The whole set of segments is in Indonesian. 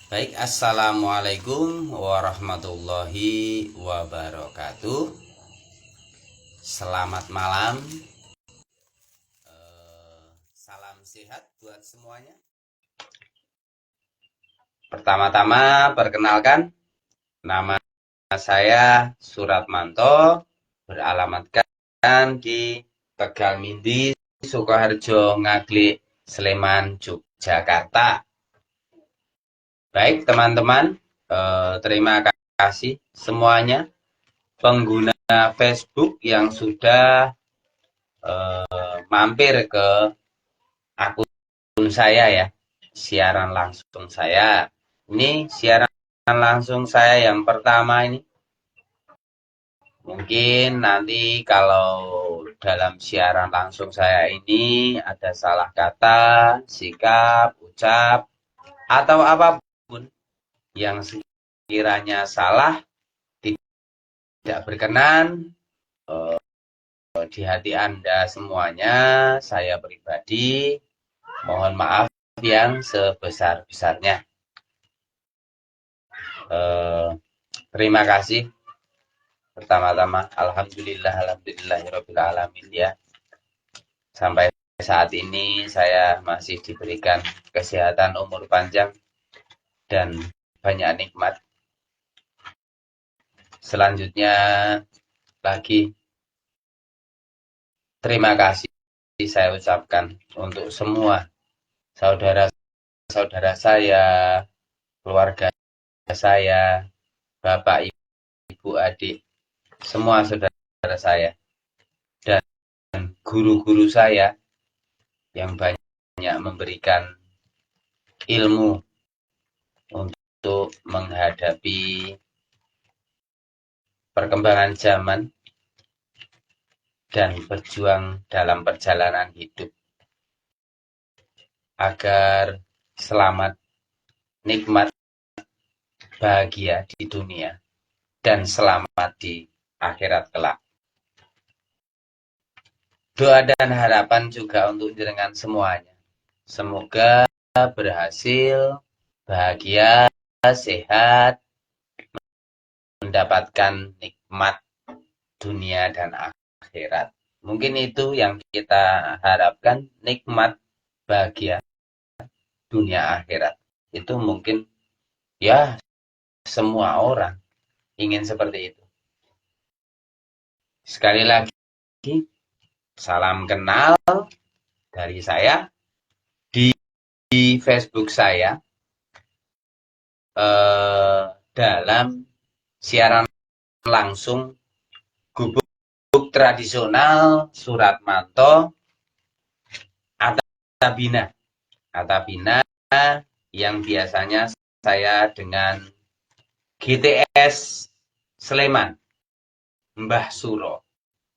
Baik, assalamualaikum warahmatullahi wabarakatuh. Selamat malam. Salam sehat buat semuanya. Pertama-tama perkenalkan, nama saya Suratmanto, beralamatkan di Tegal Mindi, Sukoharjo, Ngaglik, Sleman, Yogyakarta. Baik teman-teman, terima kasih semuanya pengguna Facebook yang sudah mampir ke akun saya ya, siaran langsung saya. Ini siaran langsung saya yang pertama ini. Mungkin nanti kalau dalam siaran langsung saya ini ada salah kata, sikap, ucap, atau apapun yang sekiranya salah, tidak berkenan, di hati Anda semuanya, saya pribadi mohon maaf yang sebesar-besarnya. Terima kasih. Pertama-tama, alhamdulillahirobbilalamin ya. Sampai saat ini saya masih diberikan kesehatan, umur panjang, dan banyak nikmat. Selanjutnya lagi, terima kasih saya ucapkan untuk semua saudara-saudara saya, keluarga saya, bapak, ibu, adik, semua saudara saya, dan guru-guru saya yang banyak memberikan ilmu untuk menghadapi perkembangan zaman dan berjuang dalam perjalanan hidup agar selamat, nikmat, bahagia di dunia dan selamat di akhirat kelak. Doa dan harapan juga untuk jenengan semuanya. Semoga berhasil, bahagia, sehat, mendapatkan nikmat dunia dan akhirat. Mungkin itu yang kita harapkan, nikmat, bahagia, dunia akhirat. Itu mungkin ya semua orang ingin seperti itu. Sekali lagi, salam kenal dari saya di Facebook saya dalam siaran langsung gubuk tradisional Suratmanto Atabina. Atabina yang biasanya saya dengan GTS Sleman, Mbah Suro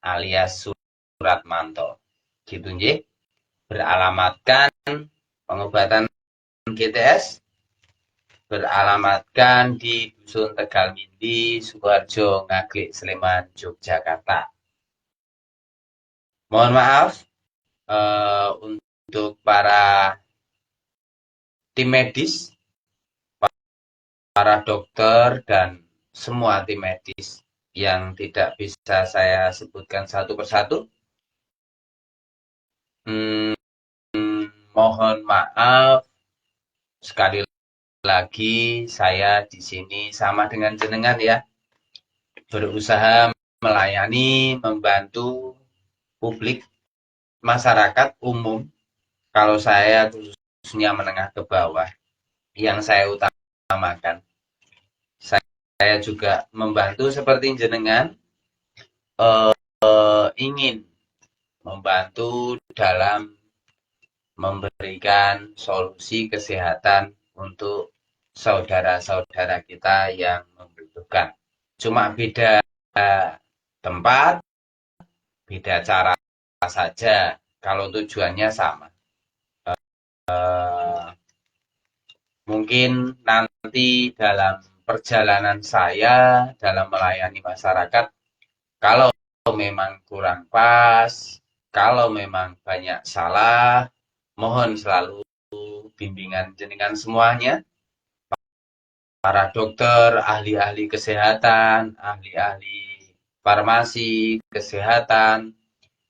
alias Suratmanto. Gitu nggih. Beralamatkan pengobatan GTS, beralamatkan di Dusun Tegal Mindi, Sukoharjo, Ngaglik, Sleman, Yogyakarta. Mohon maaf untuk para tim medis, para dokter, dan semua tim medis yang tidak bisa saya sebutkan satu persatu. Mohon maaf sekali lagi, saya di sini sama dengan jenengan ya, berusaha melayani, membantu publik, masyarakat umum. Kalau saya khususnya menengah ke bawah, yang saya utamakan. Saya juga membantu seperti jenengan, ingin membantu dalam memberikan solusi kesehatan untuk saudara-saudara kita yang membutuhkan. Cuma beda tempat, beda cara saja. Kalau tujuannya sama. Mungkin nanti dalam perjalanan saya dalam melayani masyarakat, kalau memang kurang pas, kalau memang banyak salah, mohon selalu bimbingan jenengan semuanya. para dokter, ahli-ahli kesehatan, ahli-ahli farmasi, kesehatan,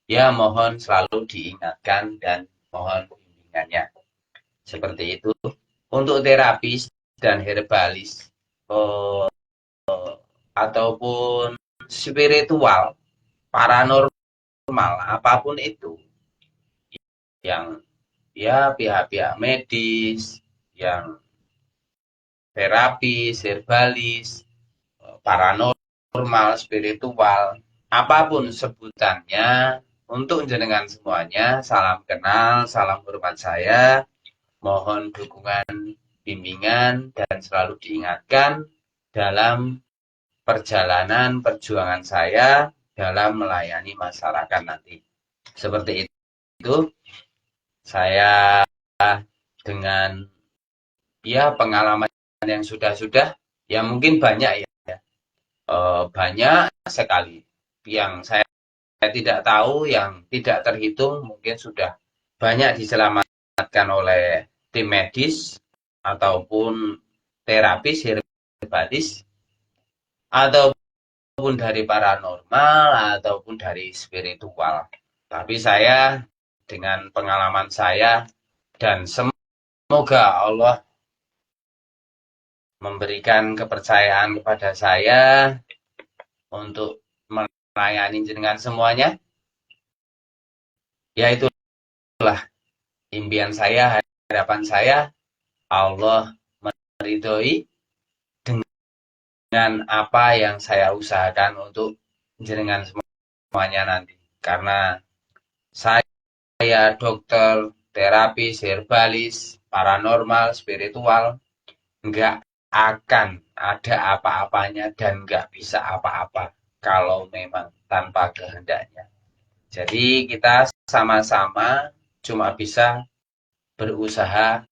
ya mohon selalu diingatkan dan mohon bimbingannya. Seperti itu. Untuk terapis dan herbalis eh, ataupun spiritual, paranormal, apapun itu yang ya pihak-pihak medis, yang terapis, herbalis, paranormal, spiritual, apapun sebutannya, untuk jenengan semuanya, salam kenal, salam hormat saya, mohon dukungan, bimbingan, dan selalu diingatkan dalam perjalanan perjuangan saya dalam melayani masyarakat nanti. Seperti itu, saya dengan ya pengalaman yang sudah-sudah, ya mungkin banyak ya, banyak sekali yang saya tidak tahu, yang tidak terhitung, mungkin sudah banyak diselamatkan oleh tim medis ataupun terapis, herbalis, ataupun dari paranormal, ataupun dari spiritual. Tapi saya dengan pengalaman saya dan semoga Allah memberikan kepercayaan kepada saya untuk melayani jenengan semuanya, ya itulah impian saya, harapan saya, Allah meridhoi dengan apa yang saya usahakan untuk jenengan semuanya nanti. Karena saya dokter, terapis, herbalis, paranormal, spiritual, nggak akan ada apa-apanya dan nggak bisa apa-apa kalau memang tanpa kehendaknya. Jadi kita sama-sama cuma bisa berusaha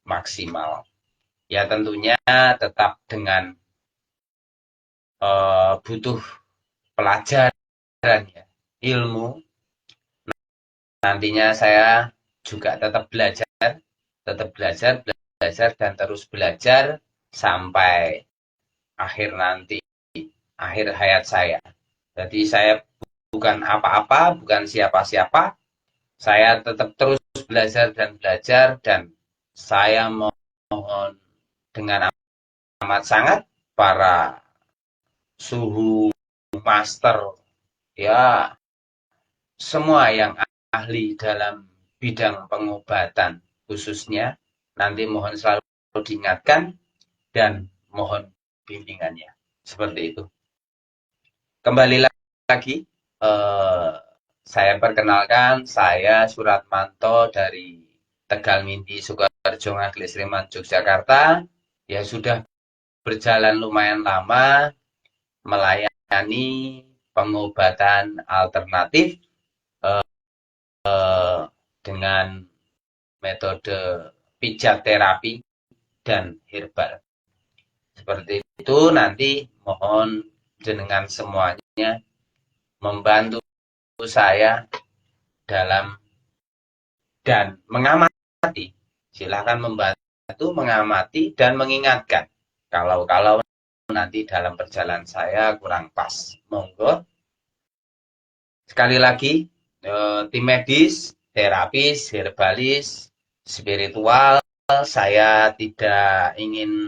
maksimal. Ya tentunya tetap dengan butuh pelajaran ya, ilmu. Nantinya saya juga tetap belajar, belajar dan terus belajar sampai akhir nanti, akhir hayat saya. Jadi saya bukan apa-apa, bukan siapa-siapa. Saya tetap terus belajar dan saya mohon dengan amat sangat para suhu master ya semua yang ahli dalam bidang pengobatan khususnya nanti mohon selalu diingatkan dan mohon bimbingannya. Seperti itu. Kembali lagi, saya perkenalkan, saya Suratmanto dari Tegal Mindi, Sukoharjo, Ngagel Sleman, Yogyakarta. Ya sudah berjalan lumayan lama melayani pengobatan alternatif dengan metode pijat terapi dan herbal. Seperti itu nanti mohon jenengan semuanya membantu saya dalam dan mengamati. Silakan membantu mengamati dan mengingatkan. Kalau nanti dalam perjalanan saya kurang pas, monggo. Sekali lagi, tim medis, terapis, herbalis, spiritual, saya tidak ingin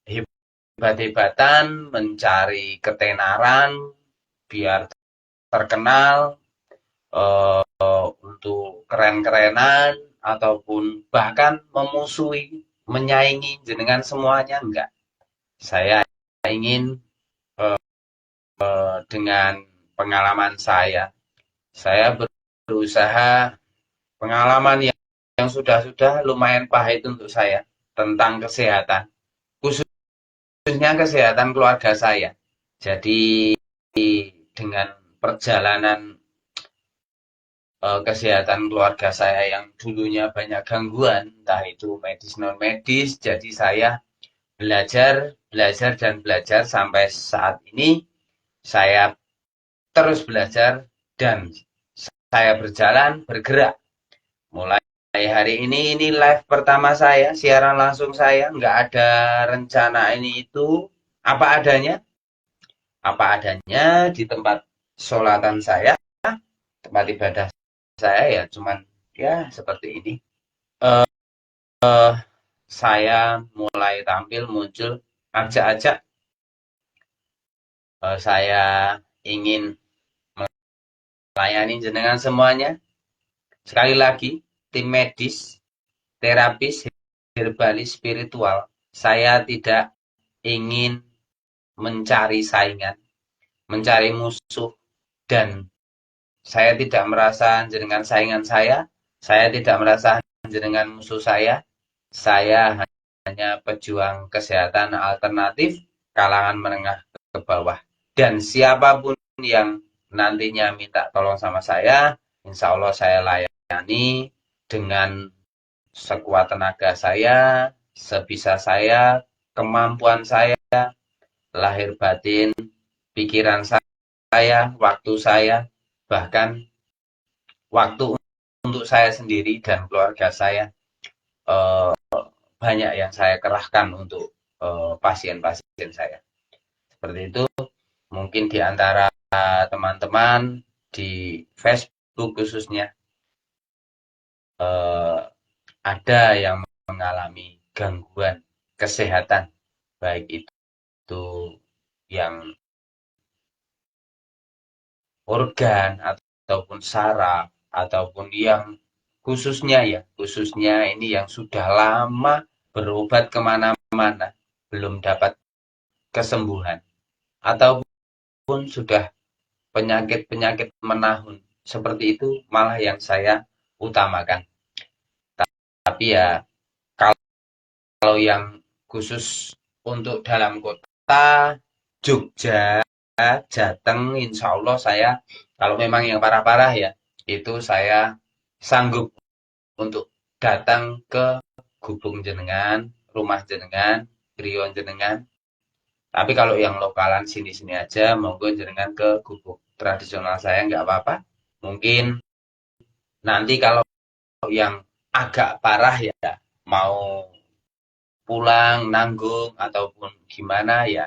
hebat-hebatan, mencari ketenaran, biar terkenal, untuk keren-kerenan, ataupun bahkan memusuhi, menyaingi jenengan semuanya, enggak. Saya ingin dengan pengalaman saya berusaha pengalaman yang sudah lumayan pahit untuk saya tentang kesehatan, khususnya kesehatan keluarga saya. Jadi dengan perjalanan kesehatan keluarga saya yang dulunya banyak gangguan, entah itu medis non medis, jadi saya belajar sampai saat ini saya terus belajar dan saya berjalan bergerak mulai Hari ini live pertama saya, siaran langsung saya, nggak ada rencana ini itu, apa adanya, di tempat sholatan saya, tempat ibadah saya ya, cuman ya seperti ini. Eh, saya mulai tampil muncul, ajak-ajak, saya ingin melayani jenengan semuanya. Sekali lagi, tim medis, terapis, herbalis, spiritual, saya tidak ingin mencari saingan, mencari musuh, dan saya tidak merasa jenengan saingan saya tidak merasa jenengan musuh saya hanya pejuang kesehatan alternatif kalangan menengah ke bawah. Dan siapapun yang nantinya minta tolong sama saya, insya Allah saya layani dengan sekuat tenaga saya, sebisa saya, kemampuan saya, lahir batin, pikiran saya, waktu saya, bahkan waktu untuk saya sendiri dan keluarga saya, eh, banyak yang saya kerahkan untuk pasien-pasien saya. Seperti itu, mungkin di antara teman-teman di Facebook khususnya, eh, ada yang mengalami gangguan kesehatan, baik itu yang organ ataupun saraf ataupun yang khususnya ini yang sudah lama berobat kemana-mana belum dapat kesembuhan ataupun sudah penyakit-penyakit menahun seperti itu malah yang saya utamakan. Tapi ya kalau yang khusus untuk dalam kota Jogja, Jateng, insya Allah saya kalau memang yang parah-parah ya itu saya sanggup untuk datang ke gubung jenengan, rumah jenengan, griyon jenengan. Tapi kalau yang lokalan sini-sini aja, monggo jenengan ke gubuk tradisional saya nggak apa-apa. Mungkin nanti kalau yang agak parah ya mau pulang nanggung ataupun gimana ya,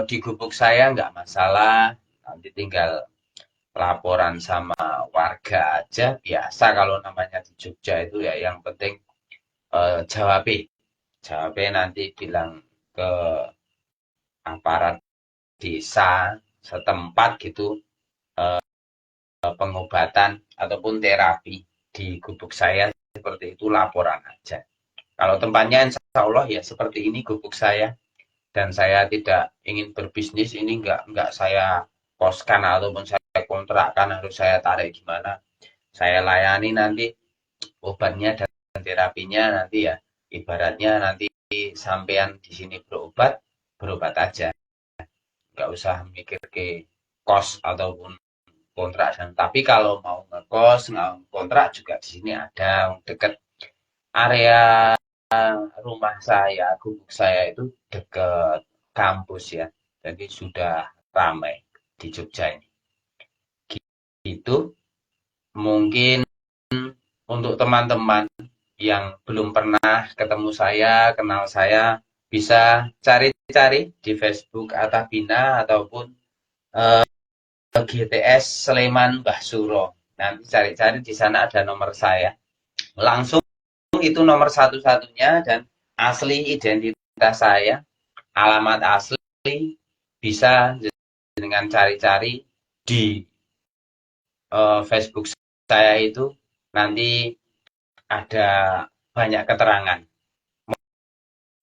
di gubuk saya nggak masalah. Nanti tinggal laporan sama warga aja biasa kalau namanya di Jogja itu ya yang penting jawab nanti bilang ke aparat desa setempat gitu, pengobatan ataupun terapi di gubuk saya seperti itu laporan aja. Kalau tempatnya insya Allah ya seperti ini gubuk saya dan saya tidak ingin berbisnis ini nggak saya koskan ataupun saya kontrakkan harus saya tarik gimana. Saya layani nanti obatnya dan terapinya nanti ya ibaratnya nanti sampean di sini berobat aja, nggak usah mikir ke kos ataupun kontrak. Tapi kalau mau ngekos, nggak kontrak juga di sini ada dekat area rumah saya, gubuk saya itu dekat kampus ya. Jadi sudah ramai di Jogja ini. Itu mungkin untuk teman-teman yang belum pernah ketemu saya, kenal saya, bisa cari-cari di Facebook Atabina ataupun GTS Sleman Mbah Suro. Nanti cari-cari di sana ada nomor saya. Langsung itu nomor satu-satunya dan asli identitas saya, alamat asli bisa dengan cari-cari di Facebook saya itu nanti ada banyak keterangan.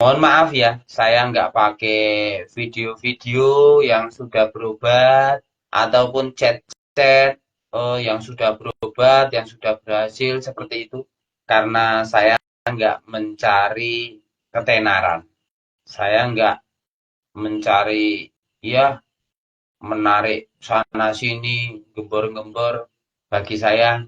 Mohon maaf ya, saya nggak pakai video-video yang sudah berobat ataupun chat-chat yang sudah berobat, yang sudah berhasil seperti itu, karena saya nggak mencari ketenaran. Saya nggak mencari ya menarik sana sini, gembor-gembor. Bagi saya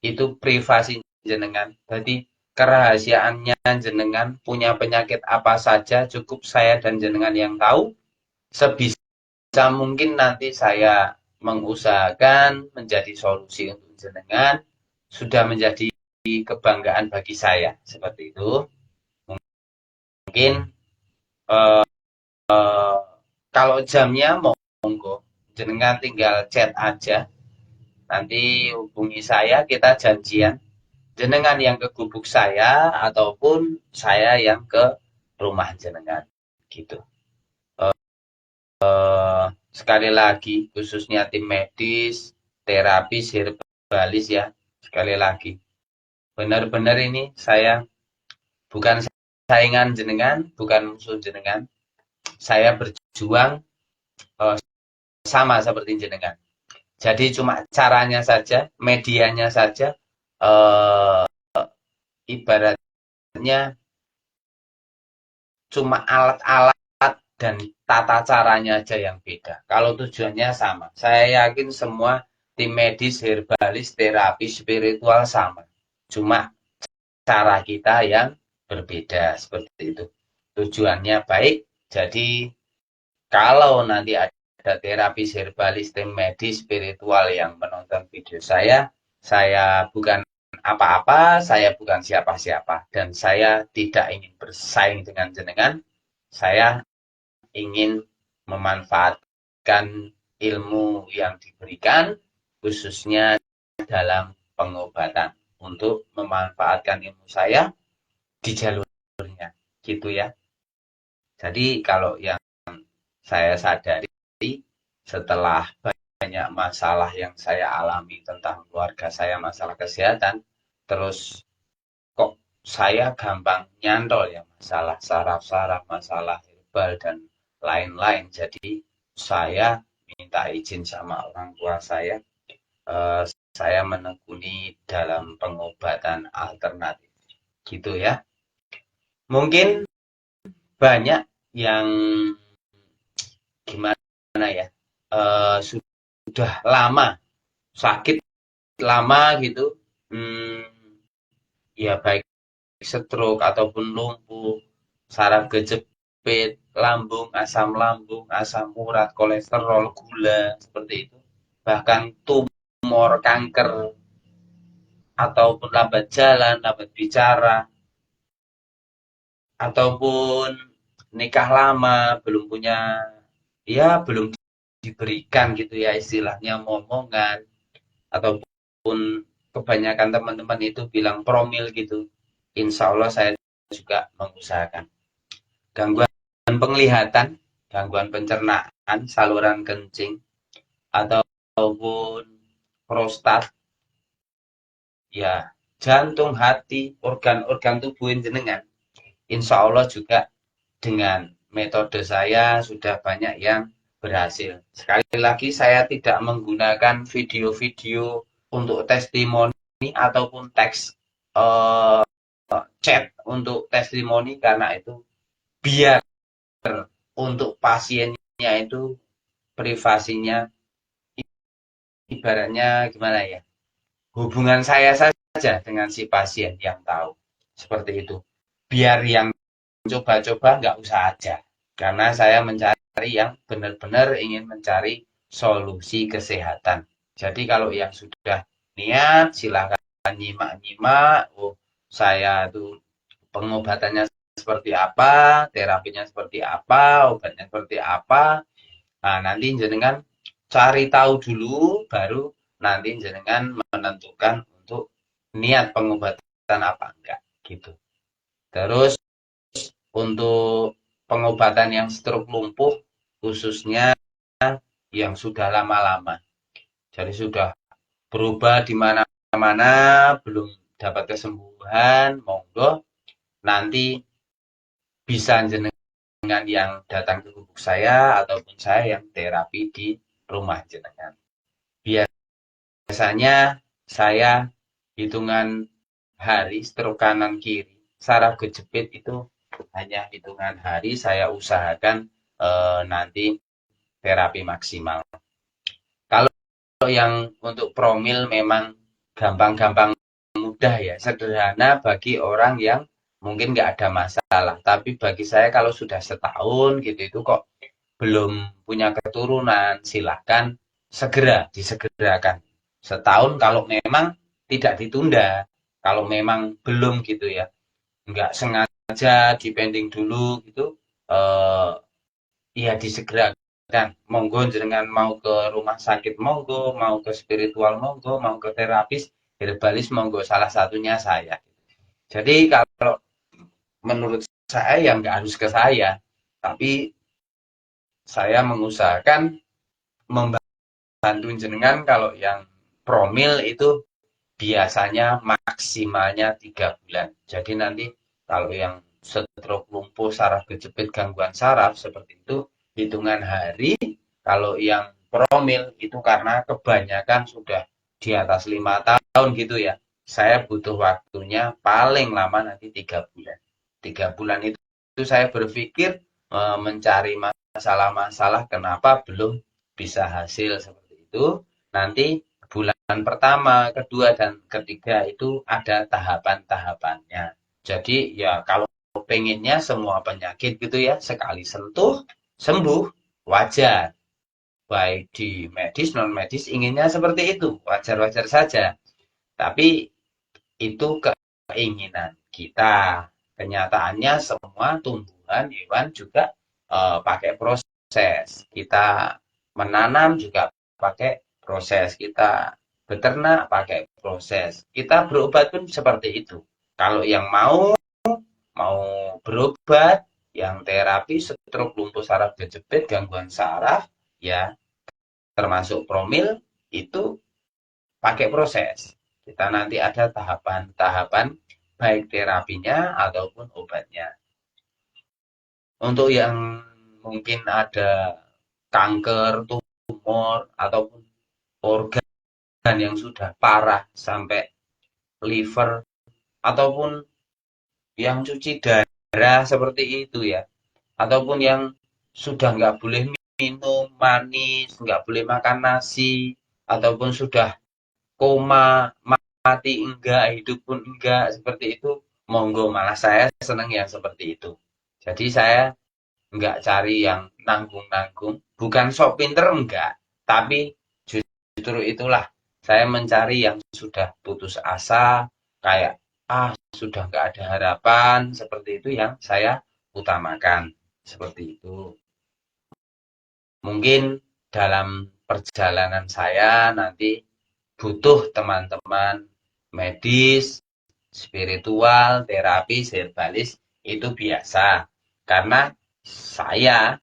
itu privasi jenengan. Jadi kerahasiaannya jenengan punya penyakit apa saja cukup saya dan jenengan yang tahu. Sebisa mungkin nanti saya mengusahakan menjadi solusi untuk jenengan sudah menjadi kebanggaan bagi saya seperti itu. Mungkin eh, kalau jamnya monggo jenengan tinggal chat aja, nanti hubungi saya, kita janjian jenengan yang ke gubuk saya ataupun saya yang ke rumah jenengan gitu. Sekali lagi khususnya tim medis, terapis, herbalis ya, sekali lagi benar-benar ini saya bukan saingan jenengan, bukan musuh jenengan, saya berjuang eh, sama seperti jenengan. Jadi cuma caranya saja, medianya saja, eh, ibaratnya cuma alat-alat dan tata caranya aja yang beda. Kalau tujuannya sama, saya yakin semua tim medis, herbalis, terapi, spiritual sama. Cuma cara kita yang berbeda seperti itu. Tujuannya baik, jadi kalau nanti ada terapis, herbalis, tim medis, spiritual yang menonton video saya bukan apa-apa, saya bukan siapa-siapa, dan saya tidak ingin bersaing dengan jenengan. Saya ingin memanfaatkan ilmu yang diberikan, khususnya dalam pengobatan, untuk memanfaatkan ilmu saya di jalurnya, gitu ya. Jadi kalau yang saya sadari setelah banyak masalah yang saya alami tentang keluarga saya, masalah kesehatan, terus kok saya gampang nyantol ya, masalah saraf-saraf, masalah herbal dan lain-lain. Jadi saya minta izin sama orang tua saya menekuni dalam pengobatan alternatif, gitu ya. Mungkin banyak yang gimana ya, sudah lama sakit, lama gitu, hmm, ya baik stroke ataupun lumpuh, saraf kejepit, lambung, asam urat, kolesterol, gula, seperti itu. Bahkan tumor, kanker, ataupun lambat jalan, lambat bicara, ataupun nikah lama, belum punya, ya belum diberikan gitu ya istilahnya momongan, ataupun kebanyakan teman-teman itu bilang promil gitu. Insya Allah saya juga mengusahakan. Gangguan penglihatan, gangguan pencernaan, saluran kencing, ataupun prostat, ya jantung, hati, organ-organ tubuh jenengan. Insya Allah juga dengan metode saya sudah banyak yang berhasil. Sekali lagi saya tidak menggunakan video-video untuk testimoni ataupun teks eh, chat untuk testimoni, karena itu biar untuk pasiennya itu privasinya, ibaratnya gimana ya, hubungan saya saja dengan si pasien yang tahu, seperti itu. Biar yang coba-coba nggak usah aja, karena saya mencari yang benar-benar ingin mencari solusi kesehatan. Jadi kalau yang sudah niat silahkan nyimak-nyimak, oh saya tuh pengobatannya seperti apa, terapinya seperti apa, obatnya seperti apa. Nah, nanti jenengan cari tahu dulu, baru nanti jenengan menentukan untuk niat pengobatan apa enggak, gitu. Terus untuk pengobatan yang stroke lumpuh, khususnya yang sudah lama-lama, jadi sudah berubah di mana-mana, belum dapat kesembuhan, monggo nanti bisa jenengan yang datang ke gubuk saya ataupun saya yang terapi di rumah jenengan. Biasanya saya hitungan hari stroke kanan kiri, saraf kejepit itu hanya hitungan hari saya usahakan nanti terapi maksimal. Kalau yang untuk promil memang gampang-gampang mudah ya, sederhana bagi orang yang mungkin nggak ada masalah. Tapi bagi saya kalau sudah setahun gitu itu kok belum punya keturunan, silahkan segera disegerakan. Setahun kalau memang tidak ditunda. Kalau memang belum gitu ya, nggak sengaja dipending dulu gitu, eh, ya disegerakan. Monggo jenengan mau ke rumah sakit, monggo, mau ke spiritual, monggo, mau ke terapis, herbalis, monggo. Salah satunya saya. Jadi kalau menurut saya ya nggak harus ke saya, tapi saya mengusahakan membantu jenengan kalau yang promil itu biasanya maksimalnya 3 bulan. Jadi nanti kalau yang stroke lumpuh saraf kejepit gangguan saraf seperti itu hitungan hari. Kalau yang promil itu karena kebanyakan sudah di atas 5 tahun gitu ya. Saya butuh waktunya paling lama nanti 3 bulan. 3 bulan itu saya berpikir mencari masalah-masalah kenapa belum bisa hasil seperti itu. Nanti bulan pertama, kedua, dan ketiga itu ada tahapan-tahapannya. Jadi ya kalau pengennya semua penyakit gitu ya sekali sentuh sembuh wajar. Baik di medis non medis inginnya seperti itu, wajar-wajar saja. Tapi itu keinginan kita. Kenyataannya semua tumbuhan hewan juga pakai proses. Kita menanam juga pakai proses. Kita beternak pakai proses. Kita berobat pun seperti itu. Kalau yang mau berobat, yang terapi stroke lumpuh saraf kejepit gangguan saraf, ya termasuk promil itu pakai proses. Kita nanti ada tahapan-tahapan baik terapinya ataupun obatnya. Untuk yang mungkin ada kanker, tumor, ataupun organ yang sudah parah sampai liver, ataupun yang cuci darah seperti itu ya, ataupun yang sudah nggak boleh minum manis, nggak boleh makan nasi, ataupun sudah koma, mati enggak, hidup pun enggak, seperti itu, monggo, malah saya senang yang seperti itu. Jadi saya enggak cari yang nanggung-nanggung, bukan sok pinter enggak, tapi justru itulah saya mencari yang sudah putus asa, kayak sudah enggak ada harapan, seperti itu yang saya utamakan, seperti itu. Mungkin dalam perjalanan saya nanti butuh teman-teman medis, spiritual, terapis, herbalis, itu biasa. Karena saya,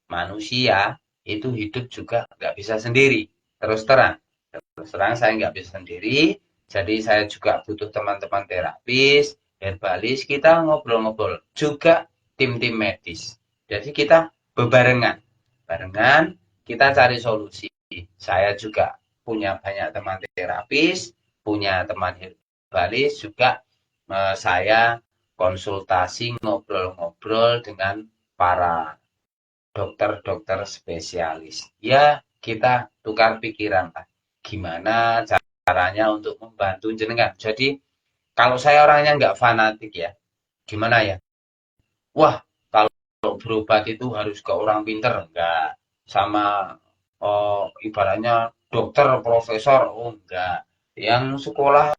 manusia, itu hidup juga nggak bisa sendiri. Terus terang saya nggak bisa sendiri, jadi saya juga butuh teman-teman terapis, herbalis, kita ngobrol-ngobrol. Juga tim-tim medis. Jadi kita bebarengan. Barengan, kita cari solusi. Saya juga punya banyak teman terapis, punya teman herbalis, juga saya konsultasi ngobrol-ngobrol dengan para dokter-dokter spesialis. Ya, kita tukar pikiran lah. Gimana caranya untuk membantu jenengan. Jadi, kalau saya orangnya nggak fanatik ya, gimana ya? Wah, kalau berobat itu harus ke orang pinter, enggak. Sama ibaratnya dokter, profesor, oh enggak. Yang sekolah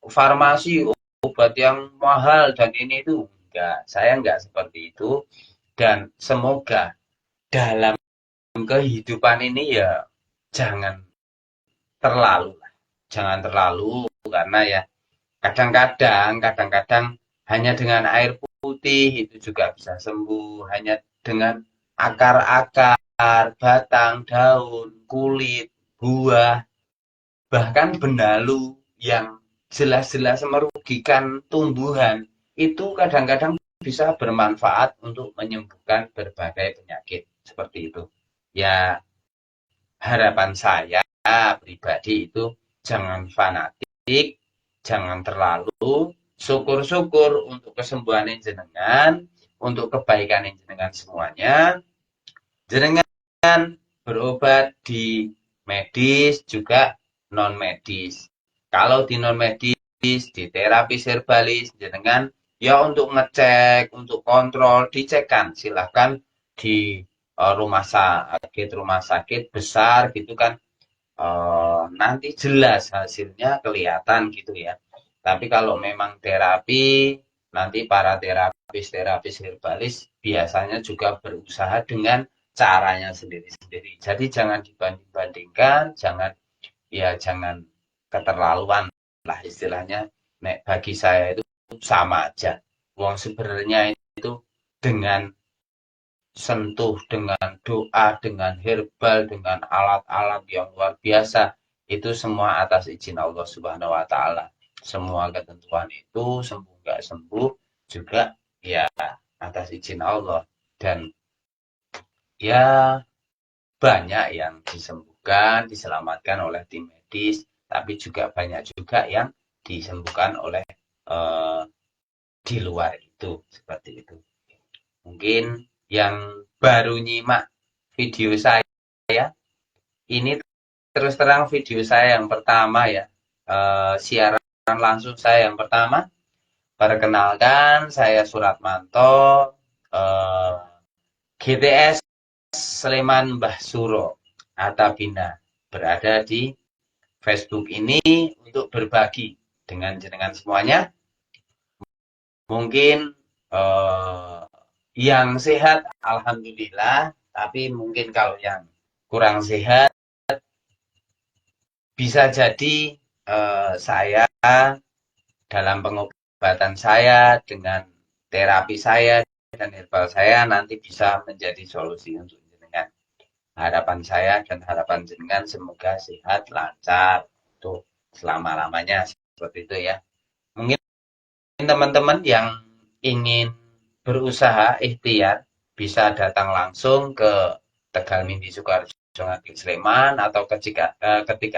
farmasi, obat yang mahal dan ini itu enggak. Saya enggak seperti itu. Dan semoga dalam kehidupan ini ya jangan terlalu, jangan terlalu karena ya kadang-kadang hanya dengan air putih itu juga bisa sembuh, hanya dengan akar-akar, batang, daun, kulit, buah, bahkan benalu yang jelas-jelas merugikan tumbuhan itu kadang-kadang bisa bermanfaat untuk menyembuhkan berbagai penyakit seperti itu. Ya, harapan saya pribadi itu jangan fanatik, jangan terlalu, syukur-syukur untuk kesembuhan jenengan, untuk kebaikan jenengan semuanya. Jenengan berobat di medis juga non medis. Kalau di non medis, di terapi herbalis, jenengan ya untuk ngecek, untuk kontrol, dicekkan. Silahkan di rumah sakit besar gitu kan nanti jelas hasilnya kelihatan gitu ya. Tapi kalau memang terapi, nanti para terapis herbalis biasanya juga berusaha dengan caranya sendiri-sendiri. Jadi jangan dibanding-bandingkan, jangan keterlaluan lah istilahnya. Nek bagi saya itu sama aja. Wong sebenarnya itu dengan sentuh, dengan doa, dengan herbal, dengan alat-alat yang luar biasa, itu semua atas izin Allah Subhanahu wa Ta'ala. Semua ketentuan itu sembuh nggak sembuh juga ya atas izin Allah. Dan ya banyak yang disembuhkan, diselamatkan oleh tim medis, tapi juga banyak juga yang disembuhkan oleh eh, di luar itu, seperti itu. Mungkin yang baru nyimak video saya, ini terus terang video saya yang pertama ya, siaran langsung saya yang pertama. Perkenalkan, saya Suratmanto, GTS Sleman Mbah Suro, Atabina, berada di Facebook ini untuk berbagi dengan jenengan semuanya. Mungkin eh, yang sehat, alhamdulillah. Tapi mungkin kalau yang kurang sehat, bisa jadi saya dalam pengobatan saya dengan terapi saya dan herbal saya nanti bisa menjadi solusi untuk jenengan. Harapan saya dan harapan jenengan semoga sehat, lancar untuk selama-lamanya seperti itu ya. Mungkin teman-teman yang ingin berusaha ikhtiar bisa datang langsung ke Tegal Mindi Sukoharjo Ngagel Sleman atau ketik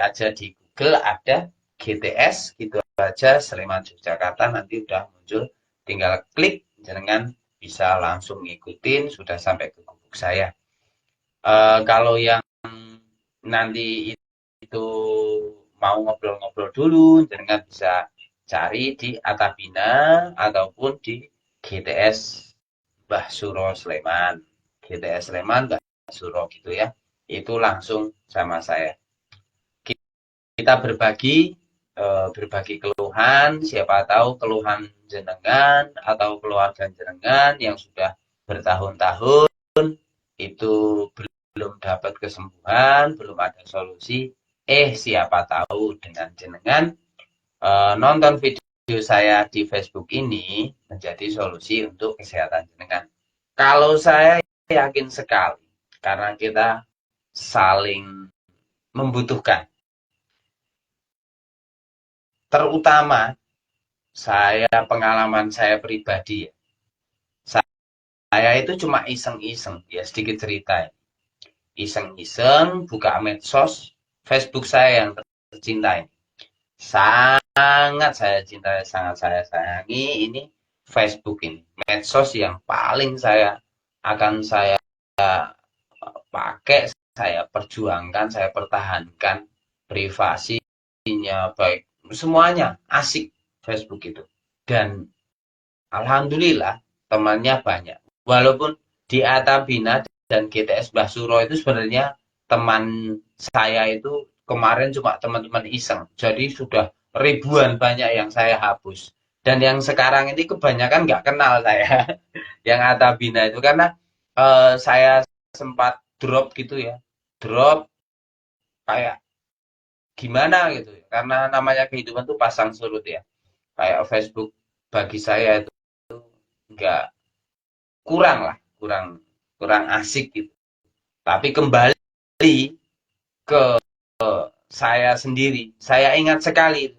aja di Google ada GTS gitu aja Sleman Yogyakarta nanti udah muncul, tinggal klik jangan bisa langsung ngikutin sudah sampai ke gubuk saya. Kalau yang nanti itu mau ngobrol-ngobrol dulu jangan bisa cari di Atabina ataupun di GTS Mbah Suro Sleman. GTS Sleman Mbah Suro gitu ya. Itu langsung sama saya. Kita berbagi keluhan, siapa tahu keluhan jenengan atau keluarga jenengan yang sudah bertahun-tahun itu belum dapat kesembuhan, belum ada solusi. Siapa tahu dengan jenengan nonton video saya di Facebook ini menjadi solusi untuk kesehatan jenengan. Kalau saya yakin sekali, karena kita saling membutuhkan. Terutama pengalaman saya pribadi ya. Saya itu cuma iseng-iseng, ya sedikit cerita. Iseng-iseng buka medsos, Facebook saya yang tercinta ini. Sangat saya cintai, sangat saya sayangi ini Facebook ini. Medsos yang paling saya pakai, saya perjuangkan, saya pertahankan privasinya, baik semuanya asik Facebook itu. Dan alhamdulillah temannya banyak. Walaupun di Atabina dan GTS Mbah Suro itu sebenarnya teman saya itu kemarin cuma teman-teman iseng. Jadi sudah ribuan banyak yang saya hapus. Dan yang sekarang ini kebanyakan nggak kenal saya. Yang Atabina itu karena saya sempat drop gitu ya. Drop kayak gimana gitu ya. Karena namanya kehidupan tuh pasang surut ya. Kayak Facebook bagi saya itu nggak kurang kurang asik gitu. Tapi kembali ke saya sendiri, saya ingat sekali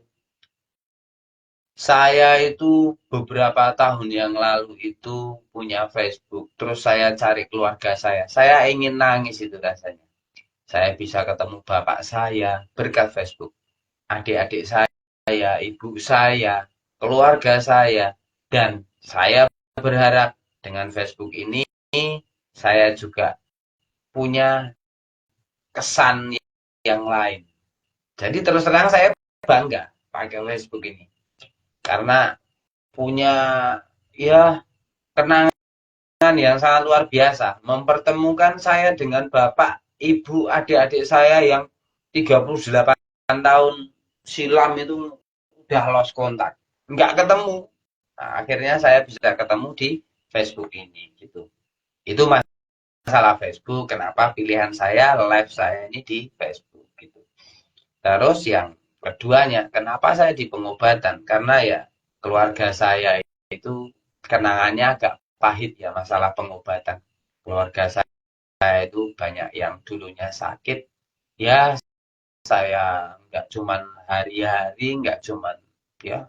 saya itu beberapa tahun yang lalu itu punya Facebook, terus saya cari keluarga saya. Saya ingin nangis itu rasanya. Saya bisa ketemu bapak saya berkat Facebook, adik-adik saya, ibu saya, keluarga saya, dan saya berharap dengan Facebook ini saya juga punya kesan yang lain. Jadi terus terang saya bangga pakai Facebook ini karena punya ya kenangan yang sangat luar biasa, mempertemukan saya dengan bapak, ibu, adik-adik saya yang 38 tahun silam itu udah lost kontak, nggak ketemu. Nah, akhirnya saya bisa ketemu di Facebook ini gitu. Itu masalah Facebook, kenapa pilihan saya live saya ini di Facebook gitu. Terus yang keduanya, kenapa saya di pengobatan? Karena ya keluarga saya itu kenangannya agak pahit ya masalah pengobatan. Keluarga saya itu banyak yang dulunya sakit, ya saya nggak cuman hari-hari, nggak cuman ya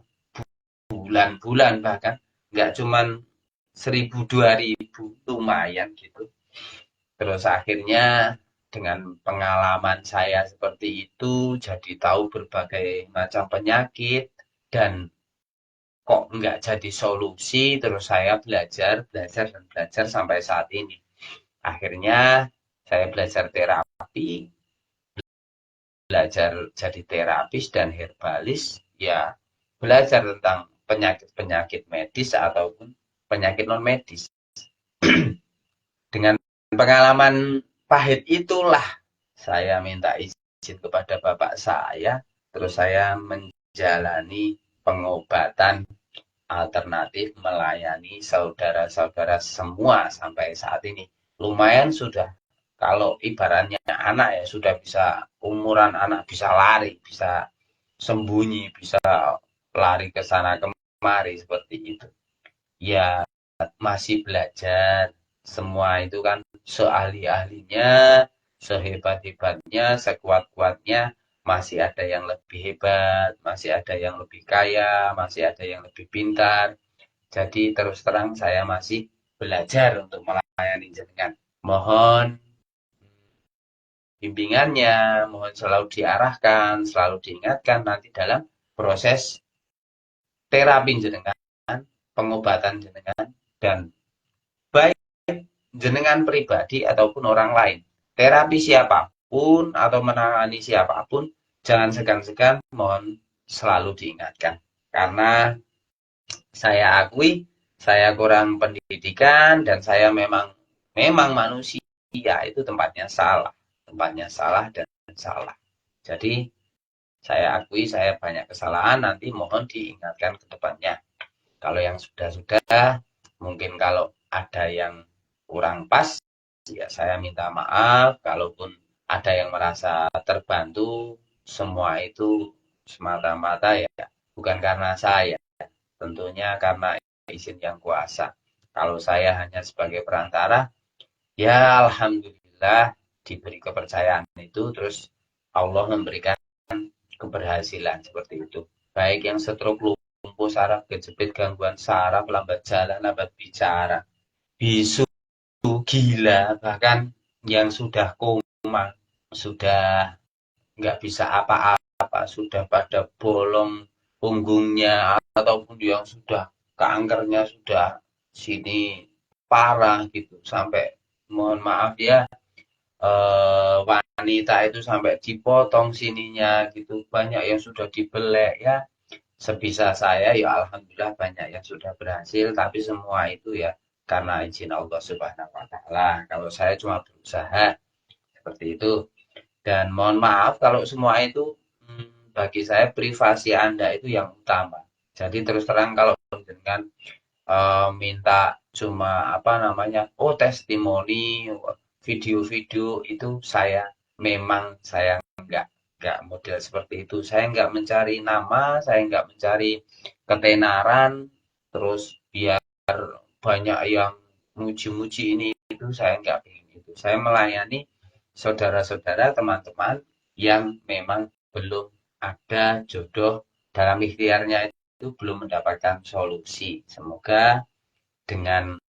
bulan-bulan, bahkan nggak cuman 1.000 2.000, lumayan gitu. Terus akhirnya dengan pengalaman saya seperti itu jadi tahu berbagai macam penyakit dan kok nggak jadi solusi. Terus saya belajar belajar dan belajar sampai saat ini. Akhirnya saya belajar terapi, belajar jadi terapis dan herbalis, ya belajar tentang penyakit-penyakit medis ataupun penyakit non medis. Dengan pengalaman pahit itulah saya minta izin kepada bapak saya, terus saya menjalani pengobatan alternatif melayani saudara-saudara semua sampai saat ini. Lumayan sudah, kalau ibaratnya anak ya sudah bisa, umuran anak bisa lari, bisa sembunyi, bisa lari ke sana kemari seperti itu. Ya masih belajar, semua itu kan seahli-ahlinya, sehebat-hebatnya, sekuat-kuatnya, masih ada yang lebih hebat, masih ada yang lebih kaya, masih ada yang lebih pintar. Jadi terus terang saya masih belajar untuk melayani jenengan. Mohon bimbingannya, mohon selalu diarahkan, selalu diingatkan nanti dalam proses terapi jenengan, pengobatan jenengan, dan baik jenengan pribadi ataupun orang lain. Terapi siapapun atau menangani siapapun, jangan segan-segan, mohon selalu diingatkan. Karena saya akui, saya kurang pendidikan dan saya memang manusia itu tempatnya salah dan salah. Jadi saya akui saya banyak kesalahan, nanti mohon diingatkan ke depannya. Kalau yang sudah-sudah, mungkin kalau ada yang kurang pas, ya saya minta maaf. Kalaupun ada yang merasa terbantu, semua itu semata-mata ya bukan karena saya, tentunya karena izin yang kuasa. Kalau saya hanya sebagai perantara, ya alhamdulillah diberi kepercayaan itu, terus Allah memberikan keberhasilan seperti itu. Baik yang stroke, lumpuh saraf, kejepit, gangguan saraf, lambat jalan, lambat bicara, bisu, gila, bahkan yang sudah koma, sudah nggak bisa apa-apa, sudah pada bolong punggungnya, ataupun yang sudah kankernya sudah sini parah gitu, sampai mohon maaf ya, wanita itu sampai dipotong sininya gitu, banyak yang sudah dibelek ya. Sebisa saya ya alhamdulillah banyak yang sudah berhasil, tapi semua itu ya karena izin Allah Subhanahu wa taala. Kalau saya cuma berusaha seperti itu. Dan mohon maaf kalau semua itu, bagi saya privasi Anda itu yang utama. Jadi terus terang kalau dengan minta cuma apa namanya, oh testimoni, video-video itu, saya nggak model seperti itu. Saya nggak mencari nama, saya nggak mencari ketenaran, terus biar banyak yang muji-muji ini itu, saya nggak ingin itu. Saya melayani saudara-saudara, teman-teman yang memang belum ada jodoh dalam ikhtiarnya itu, belum mendapatkan solusi. Semoga dengan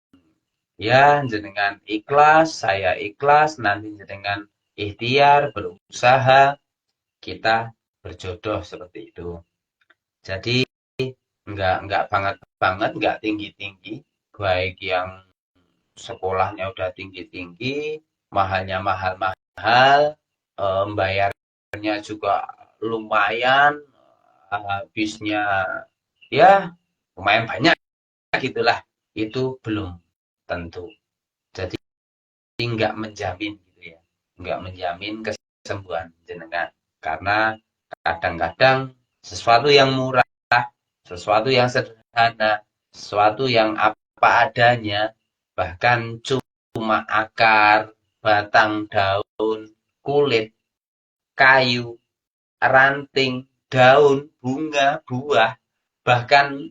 ya jenengan ikhlas, saya ikhlas, nanti jenengan ikhtiar, berusaha, kita berjodoh seperti itu. Jadi nggak banget banget, nggak tinggi tinggi, baik yang sekolahnya udah tinggi tinggi, mahalnya mahal mahal, bayarnya juga lumayan, habisnya ya lumayan banyak gitulah, itu belum tentu. Jadi nggak menjamin gitu ya, nggak menjamin kesembuhan jenengan. Karena kadang-kadang sesuatu yang murah, sesuatu yang sederhana, sesuatu yang apa adanya, bahkan cuma akar, batang, daun, kulit, kayu, ranting, daun, bunga, buah, bahkan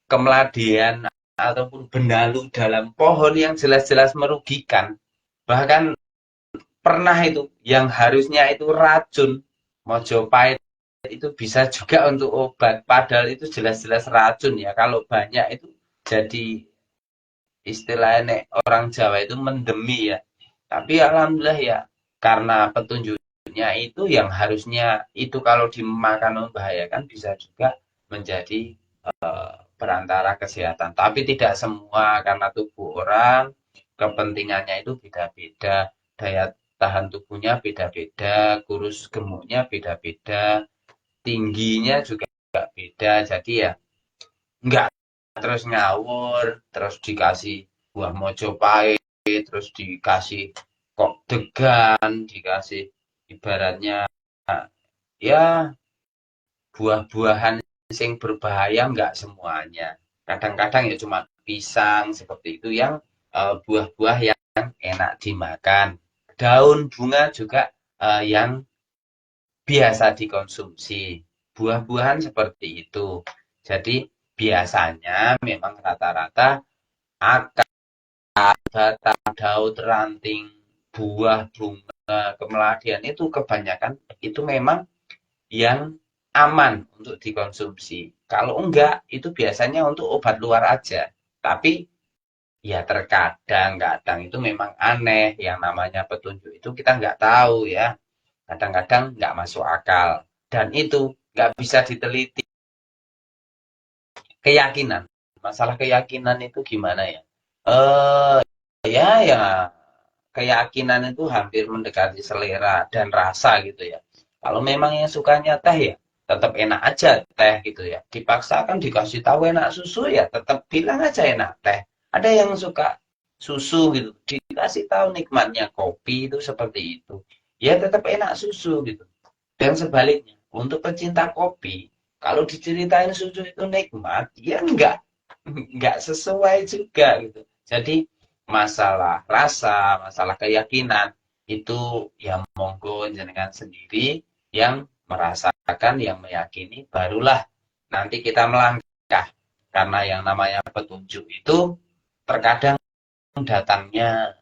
kemeladian ataupun benalu dalam pohon yang jelas-jelas merugikan. Bahkan pernah itu yang harusnya itu racun, Mojopahit itu bisa juga untuk obat, padahal itu jelas-jelas racun ya. Kalau banyak itu jadi istilahnya orang Jawa itu mendemi ya. Tapi alhamdulillah ya, karena petunjuknya itu yang harusnya itu kalau dimakan membahayakan bisa juga menjadi perantara kesehatan. Tapi tidak semua karena tubuh orang kepentingannya itu beda-beda, daya tahan tubuhnya beda-beda, kurus gemuknya beda-beda, tingginya juga beda. Jadi ya nggak terus ngawur, terus dikasih buah Mojopahit, terus dikasih kok degan, dikasih ibaratnya ya buah-buahan sing berbahaya nggak semuanya. Kadang-kadang ya cuma pisang seperti itu yang buah-buah yang enak dimakan. Daun bunga juga yang biasa dikonsumsi. Buah-buahan seperti itu. Jadi biasanya memang rata-rata akar, batang, daun, ranting, buah, bunga, kemeladian itu kebanyakan itu memang yang aman untuk dikonsumsi. Kalau enggak, itu biasanya untuk obat luar aja. Tapi ya terkadang-kadang itu memang aneh. Yang namanya petunjuk itu kita nggak tahu ya. Kadang-kadang nggak masuk akal. Dan itu nggak bisa diteliti. Keyakinan. Masalah keyakinan itu gimana ya? Eh ya keyakinan itu hampir mendekati selera dan rasa gitu ya. Kalau memang yang sukanya teh ya tetap enak aja teh gitu ya. Dipaksakan dikasih tahu enak susu ya tetap bilang aja enak teh. Ada yang suka susu gitu, dikasih tahu nikmatnya kopi itu seperti itu. Ya tetap enak susu gitu. Dan sebaliknya, untuk pecinta kopi, kalau diceritain susu itu nikmat, ya enggak sesuai juga gitu. Jadi masalah rasa, masalah keyakinan itu ya monggo jenengan sendiri yang merasakan, yang meyakini, barulah nanti kita melangkah. Karena yang namanya petunjuk itu terkadang datangnya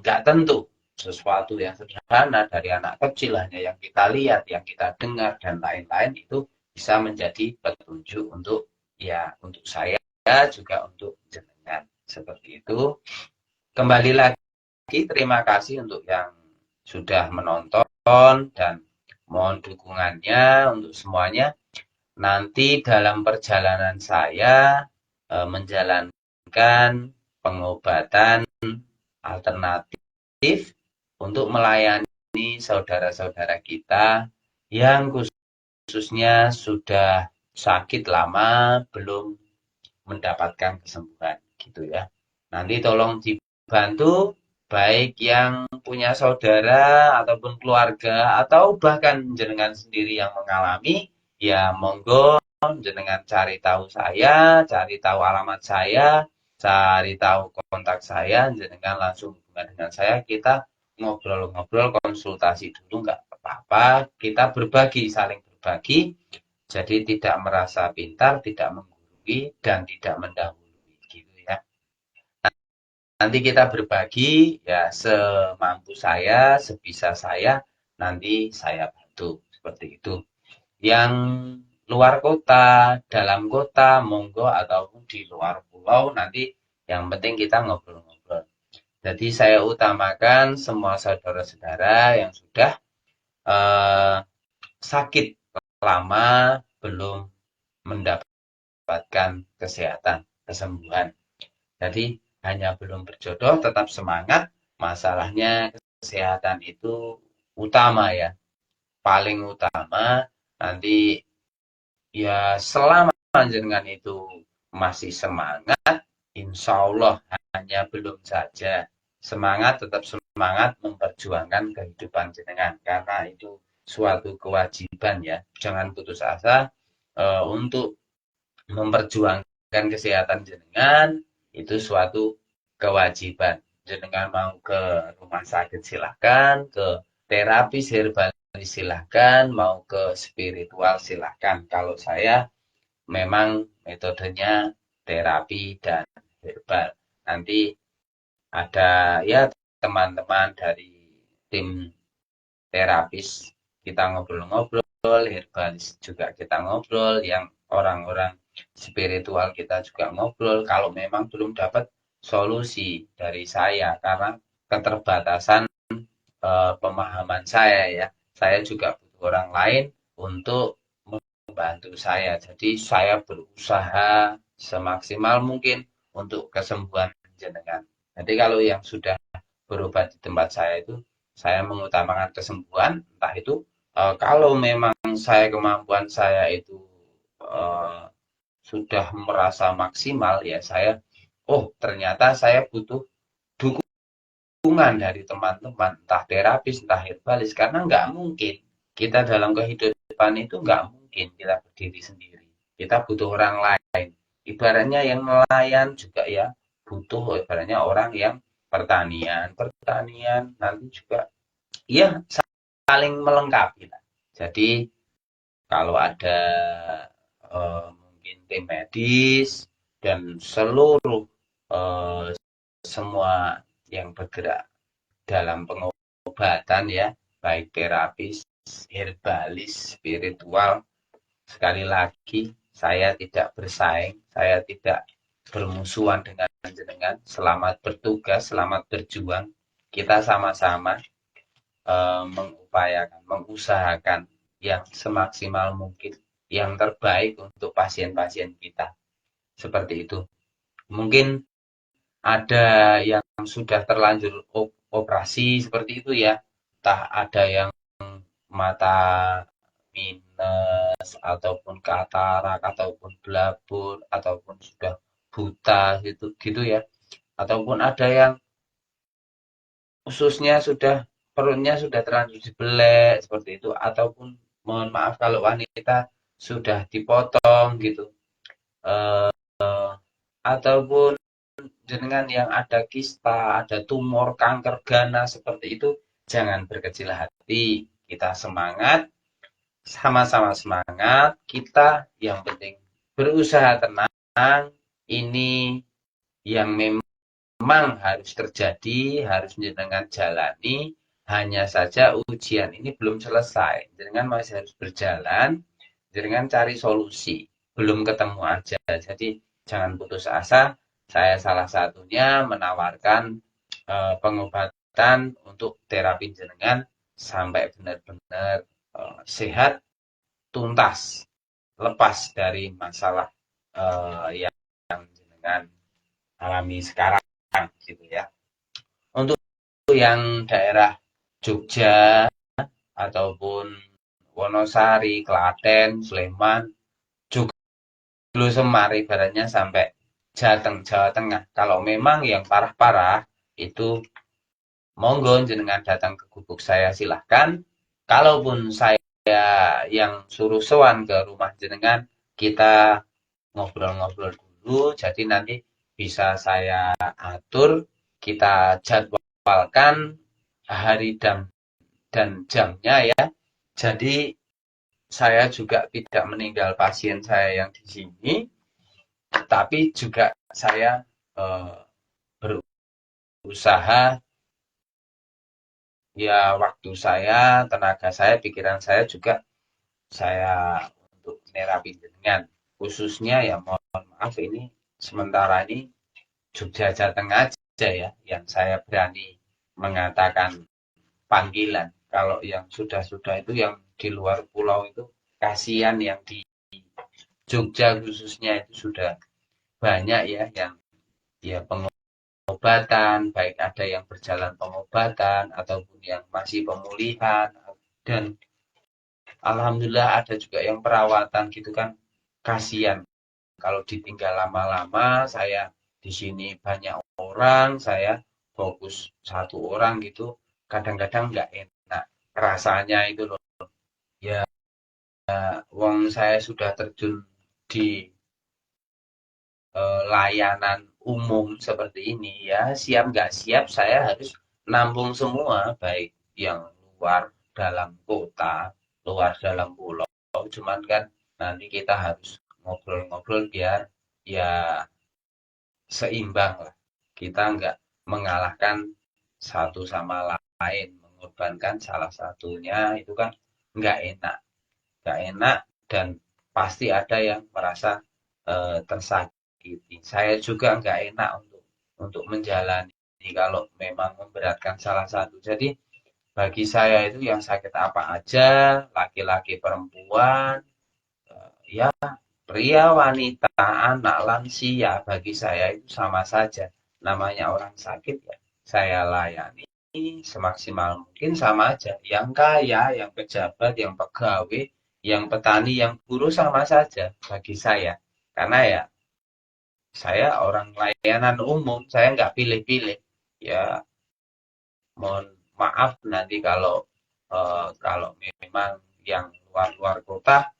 nggak tentu. Sesuatu yang sederhana dari anak kecil hanya yang kita lihat, yang kita dengar dan lain-lain itu bisa menjadi petunjuk untuk ya untuk saya juga untuk jenengan seperti itu. Kembali lagi terima kasih untuk yang sudah menonton dan mohon dukungannya untuk semuanya. Nanti dalam perjalanan saya menjalankan pengobatan alternatif untuk melayani saudara-saudara kita yang khususnya sudah sakit lama belum mendapatkan kesembuhan gitu ya. Nanti tolong dibantu baik yang punya saudara ataupun keluarga atau bahkan jenengan sendiri yang mengalami ya monggo jenengan cari tahu saya, cari tahu alamat saya, cari tahu kontak saya, jenengan langsung hubungan dengan saya, kita ngobrol-ngobrol, konsultasi dulu nggak apa-apa, kita berbagi, saling berbagi, jadi tidak merasa pintar, tidak menggurui, dan tidak mendahului gitu ya. Nanti kita berbagi ya semampu saya, sebisa saya, nanti saya bantu seperti itu. Yang luar kota, dalam kota, monggo ataupun di luar pulau, nanti yang penting kita ngobrol-ngobrol. Jadi saya utamakan semua saudara-saudara yang sudah eh, sakit lama belum mendapatkan kesehatan, kesembuhan. Jadi hanya belum berjodoh, tetap semangat. Masalahnya kesehatan itu utama ya, paling utama. Nanti ya selama jenengan itu masih semangat, insya Allah hanya belum saja. Semangat, tetap semangat memperjuangkan kehidupan jenengan. Karena itu suatu kewajiban ya. Jangan putus asa untuk memperjuangkan kesehatan jenengan, itu suatu kewajiban. Jenengan mau ke rumah sakit silahkan, ke terapis herbalis silahkan, mau ke spiritual silahkan. Kalau saya memang metodenya terapi dan herbal. Nanti ada ya teman-teman dari tim terapis kita ngobrol-ngobrol, herbalis juga kita ngobrol, yang orang-orang spiritual kita juga ngobrol. Kalau memang belum dapat solusi dari saya karena keterbatasan pemahaman saya ya, saya juga butuh orang lain untuk membantu saya. Jadi saya berusaha semaksimal mungkin untuk kesembuhan jenengan. Jadi kalau yang sudah berobat di tempat saya itu, saya mengutamakan kesembuhan, entah itu kalau memang kemampuan saya itu eh, sudah merasa maksimal ya saya, oh ternyata saya butuh dukungan dari teman-teman, entah terapis, entah herbalis, karena nggak mungkin kita dalam kehidupan itu nggak mungkin kita berdiri sendiri. Kita butuh orang lain. Ibaratnya yang nelayan juga ya butuh ibaratnya orang yang pertanian nanti juga ya saling melengkapi. Jadi kalau ada mungkin tim medis dan seluruh eh, semua yang bergerak dalam pengobatan ya, baik terapis, herbalis, spiritual. Sekali lagi, saya tidak bersaing, saya tidak bermusuhan dengan jenengan. Selamat bertugas, selamat berjuang. Kita sama-sama mengupayakan, mengusahakan yang semaksimal mungkin, yang terbaik untuk pasien-pasien kita. Seperti itu. Mungkin ada yang sudah terlanjur operasi seperti itu ya. Entah ada yang mata minus ataupun katarak ataupun belabur ataupun sudah buta gitu gitu ya. Ataupun ada yang ususnya sudah perutnya sudah terlanjur dibelek seperti itu ataupun mohon maaf kalau wanita sudah dipotong gitu. Eh, ataupun jenengan yang ada kista, ada tumor, kanker, ganas seperti itu, jangan berkecil hati. Kita semangat, sama-sama semangat. Kita yang penting berusaha tenang. Ini yang memang harus terjadi, harus jenengan jalani. Hanya saja ujian ini belum selesai. Jenengan masih harus berjalan, jenengan cari solusi. Belum ketemu aja. Jadi jangan putus asa. Saya salah satunya menawarkan pengobatan untuk terapi jenengan sampai benar-benar sehat, tuntas, lepas dari masalah yang jenengan alami sekarang gitu ya. Untuk yang daerah Jogja ataupun Wonosari, Klaten, Sleman, juga Semar ibaratnya sampai Jateng, Jawa Tengah. Kalau memang yang parah-parah itu monggo jenengan datang ke gubuk saya silahkan. Kalaupun saya yang suruh sowan ke rumah jenengan, kita ngobrol-ngobrol dulu. Jadi nanti bisa saya atur, kita jadwalkan hari dan jamnya ya. Jadi saya juga tidak meninggal pasien saya yang di sini, tapi juga saya eh, berusaha ya waktu saya, tenaga saya, pikiran saya juga saya untuk nerapi dengan khususnya ya mohon maaf ini sementara ini Jogja Jateng aja ya yang saya berani mengatakan panggilan. Kalau yang sudah-sudah itu yang di luar pulau itu kasihan yang di Jogja khususnya itu sudah banyak ya yang ya pengobatan, baik ada yang berjalan pengobatan ataupun yang masih pemulihan dan alhamdulillah ada juga yang perawatan gitu kan. Kasihan kalau ditinggal lama-lama, saya di sini banyak orang, saya fokus satu orang gitu, kadang-kadang nggak enak rasanya itu loh. Ya, wong saya sudah terjun di layanan umum seperti ini ya, siap nggak siap saya harus nampung semua, baik yang luar dalam kota, luar dalam pulau. Cuman kan nanti kita harus ngobrol-ngobrol biar ya seimbang lah. Kita nggak mengalahkan satu sama lain, mengorbankan salah satunya itu kan nggak enak, nggak enak dan pasti ada yang merasa tersakiti. Saya juga nggak enak untuk menjalani kalau memang memberatkan salah satu. Jadi bagi saya itu yang sakit apa aja, laki-laki, perempuan, ya pria, wanita, anak, lansia, bagi saya itu sama saja. Namanya orang sakit ya, saya layani semaksimal mungkin sama aja. Yang kaya, yang pejabat, yang pegawai, yang petani, yang buruh sama saja bagi saya. Karena ya saya orang layanan umum, saya nggak pilih-pilih. Ya mohon maaf nanti kalau memang yang luar-luar kota,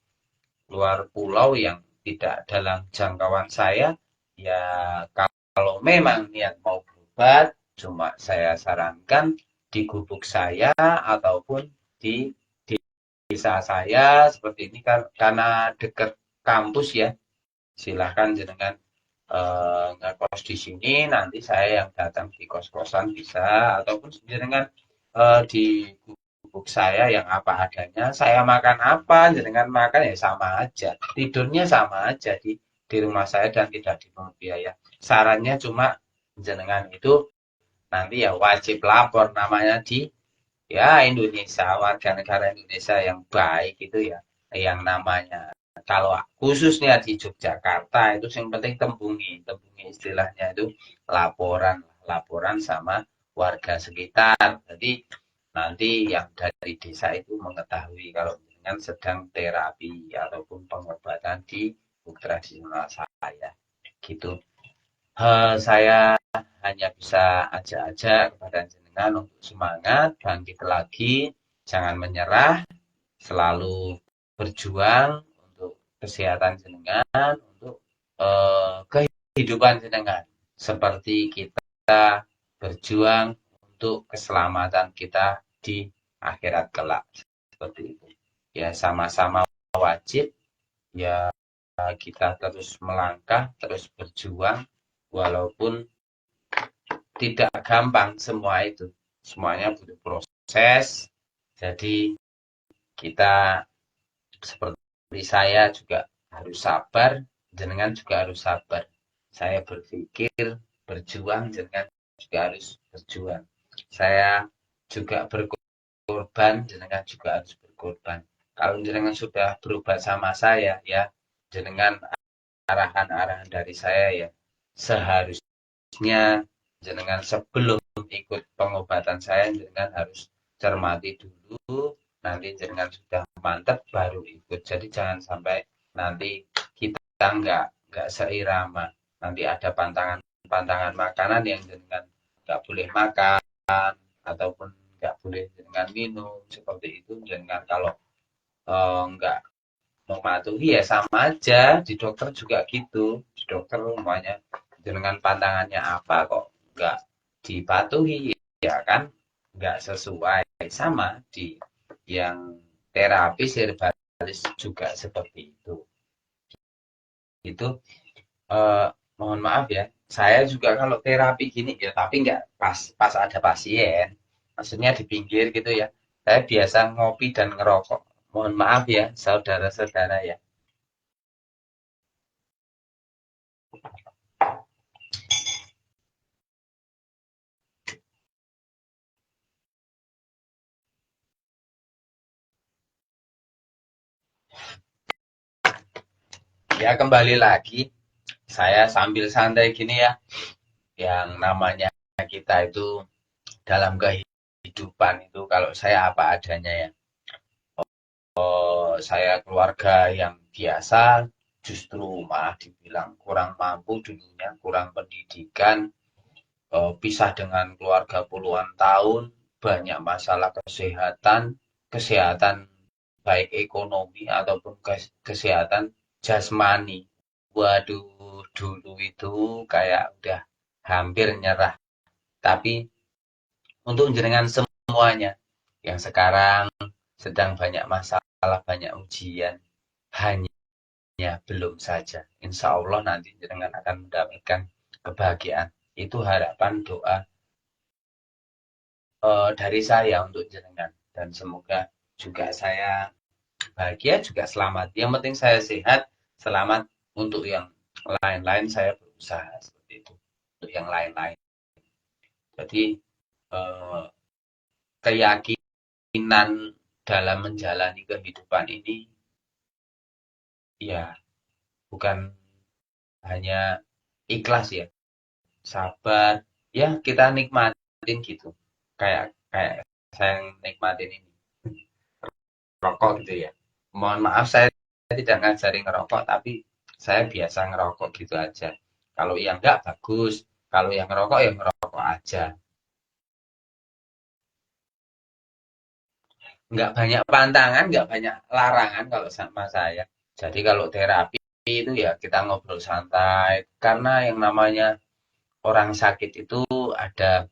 luar pulau yang tidak dalam jangkauan saya, ya kalau memang niat mau berobat, cuma saya sarankan di gubuk saya ataupun di desa saya seperti ini kan karena dekat kampus ya. Silahkan jenengan ngekos di sini, nanti saya yang datang di kos-kosan bisa, ataupun jenengan di gubuk saya yang apa adanya, saya makan apa, jenengan makan ya sama aja, tidurnya sama aja di rumah saya dan tidak dipungut biaya. Sarannya cuma jenengan itu nanti ya wajib lapor namanya di ya Indonesia, warga negara Indonesia yang baik itu ya, yang namanya kalau khususnya di Yogyakarta itu yang penting tembungi istilahnya itu laporan, laporan sama warga sekitar. Jadi nanti yang dari desa itu mengetahui kalau dengan sedang terapi ataupun pengobatan di tradisional saya. Gitu. Saya hanya bisa ajak-ajak kepada jenengan untuk semangat, bangkit lagi, jangan menyerah, selalu berjuang untuk kesehatan jenengan, untuk kehidupan jenengan. Seperti kita berjuang untuk keselamatan kita di akhirat kelak. Seperti itu. Ya sama-sama wajib, ya kita terus melangkah, terus berjuang, walaupun tidak gampang semua itu. Semuanya butuh proses. Jadi kita seperti saya juga harus sabar, jenengan juga harus sabar. Saya berpikir, berjuang, jenengan juga harus berjuang. Saya juga berkorban, jenengan juga harus berkorban. Kalau jenengan sudah berubah sama saya, ya jenengan arahan-arahan dari saya ya seharusnya jenengan sebelum ikut pengobatan saya jenengan harus cermati dulu, nanti jenengan sudah mantap baru ikut. Jadi jangan sampai nanti kita nggak seirama, nanti ada pantangan makanan yang jenengan nggak boleh makan ataupun nggak boleh jenengan minum seperti itu. Jenengan kalau nggak mematuhi ya sama aja, di dokter juga gitu, di dokter semuanya dengan pantangannya apa kok nggak dipatuhi, ya kan nggak sesuai. Sama di yang terapi herbalis juga seperti itu mohon maaf ya, saya juga kalau terapi gini ya tapi nggak pas pas ada pasien, maksudnya di pinggir gitu ya, saya biasa ngopi dan ngerokok. Mohon maaf ya saudara-saudara ya. Ya kembali lagi, saya sambil santai gini ya, yang namanya kita itu dalam kehidupan itu kalau saya apa adanya ya. Saya keluarga yang biasa, justru malah dibilang kurang mampu dulunya, kurang pendidikan, pisah dengan keluarga puluhan tahun, banyak masalah kesehatan, kesehatan baik ekonomi ataupun kesehatan jasmani. Waduh, dulu itu kayak udah hampir nyerah. Tapi untuk jenengan semuanya yang sekarang sedang banyak masalah, banyak ujian, hanya belum saja. Insya Allah nanti jenengan akan mendapatkan kebahagiaan. Itu harapan doa dari saya untuk jenengan. Dan semoga juga saya bahagia, juga selamat. Yang penting saya sehat, selamat. Untuk yang lain-lain saya berusaha seperti itu. Untuk yang lain-lain. Jadi eh, keyakinan dalam menjalani kehidupan ini ya bukan hanya ikhlas ya, sabar, ya kita nikmatin gitu. Kayak kayak saya nikmatin ini rokok gitu ya. Mohon maaf saya tidak ngajari ngerokok, tapi saya biasa ngerokok gitu aja. Kalau yang enggak bagus, kalau yang ngerokok ya ngerokok aja. Nggak banyak pantangan, nggak banyak larangan kalau sama saya. Jadi kalau terapi itu ya kita ngobrol santai, karena yang namanya orang sakit itu ada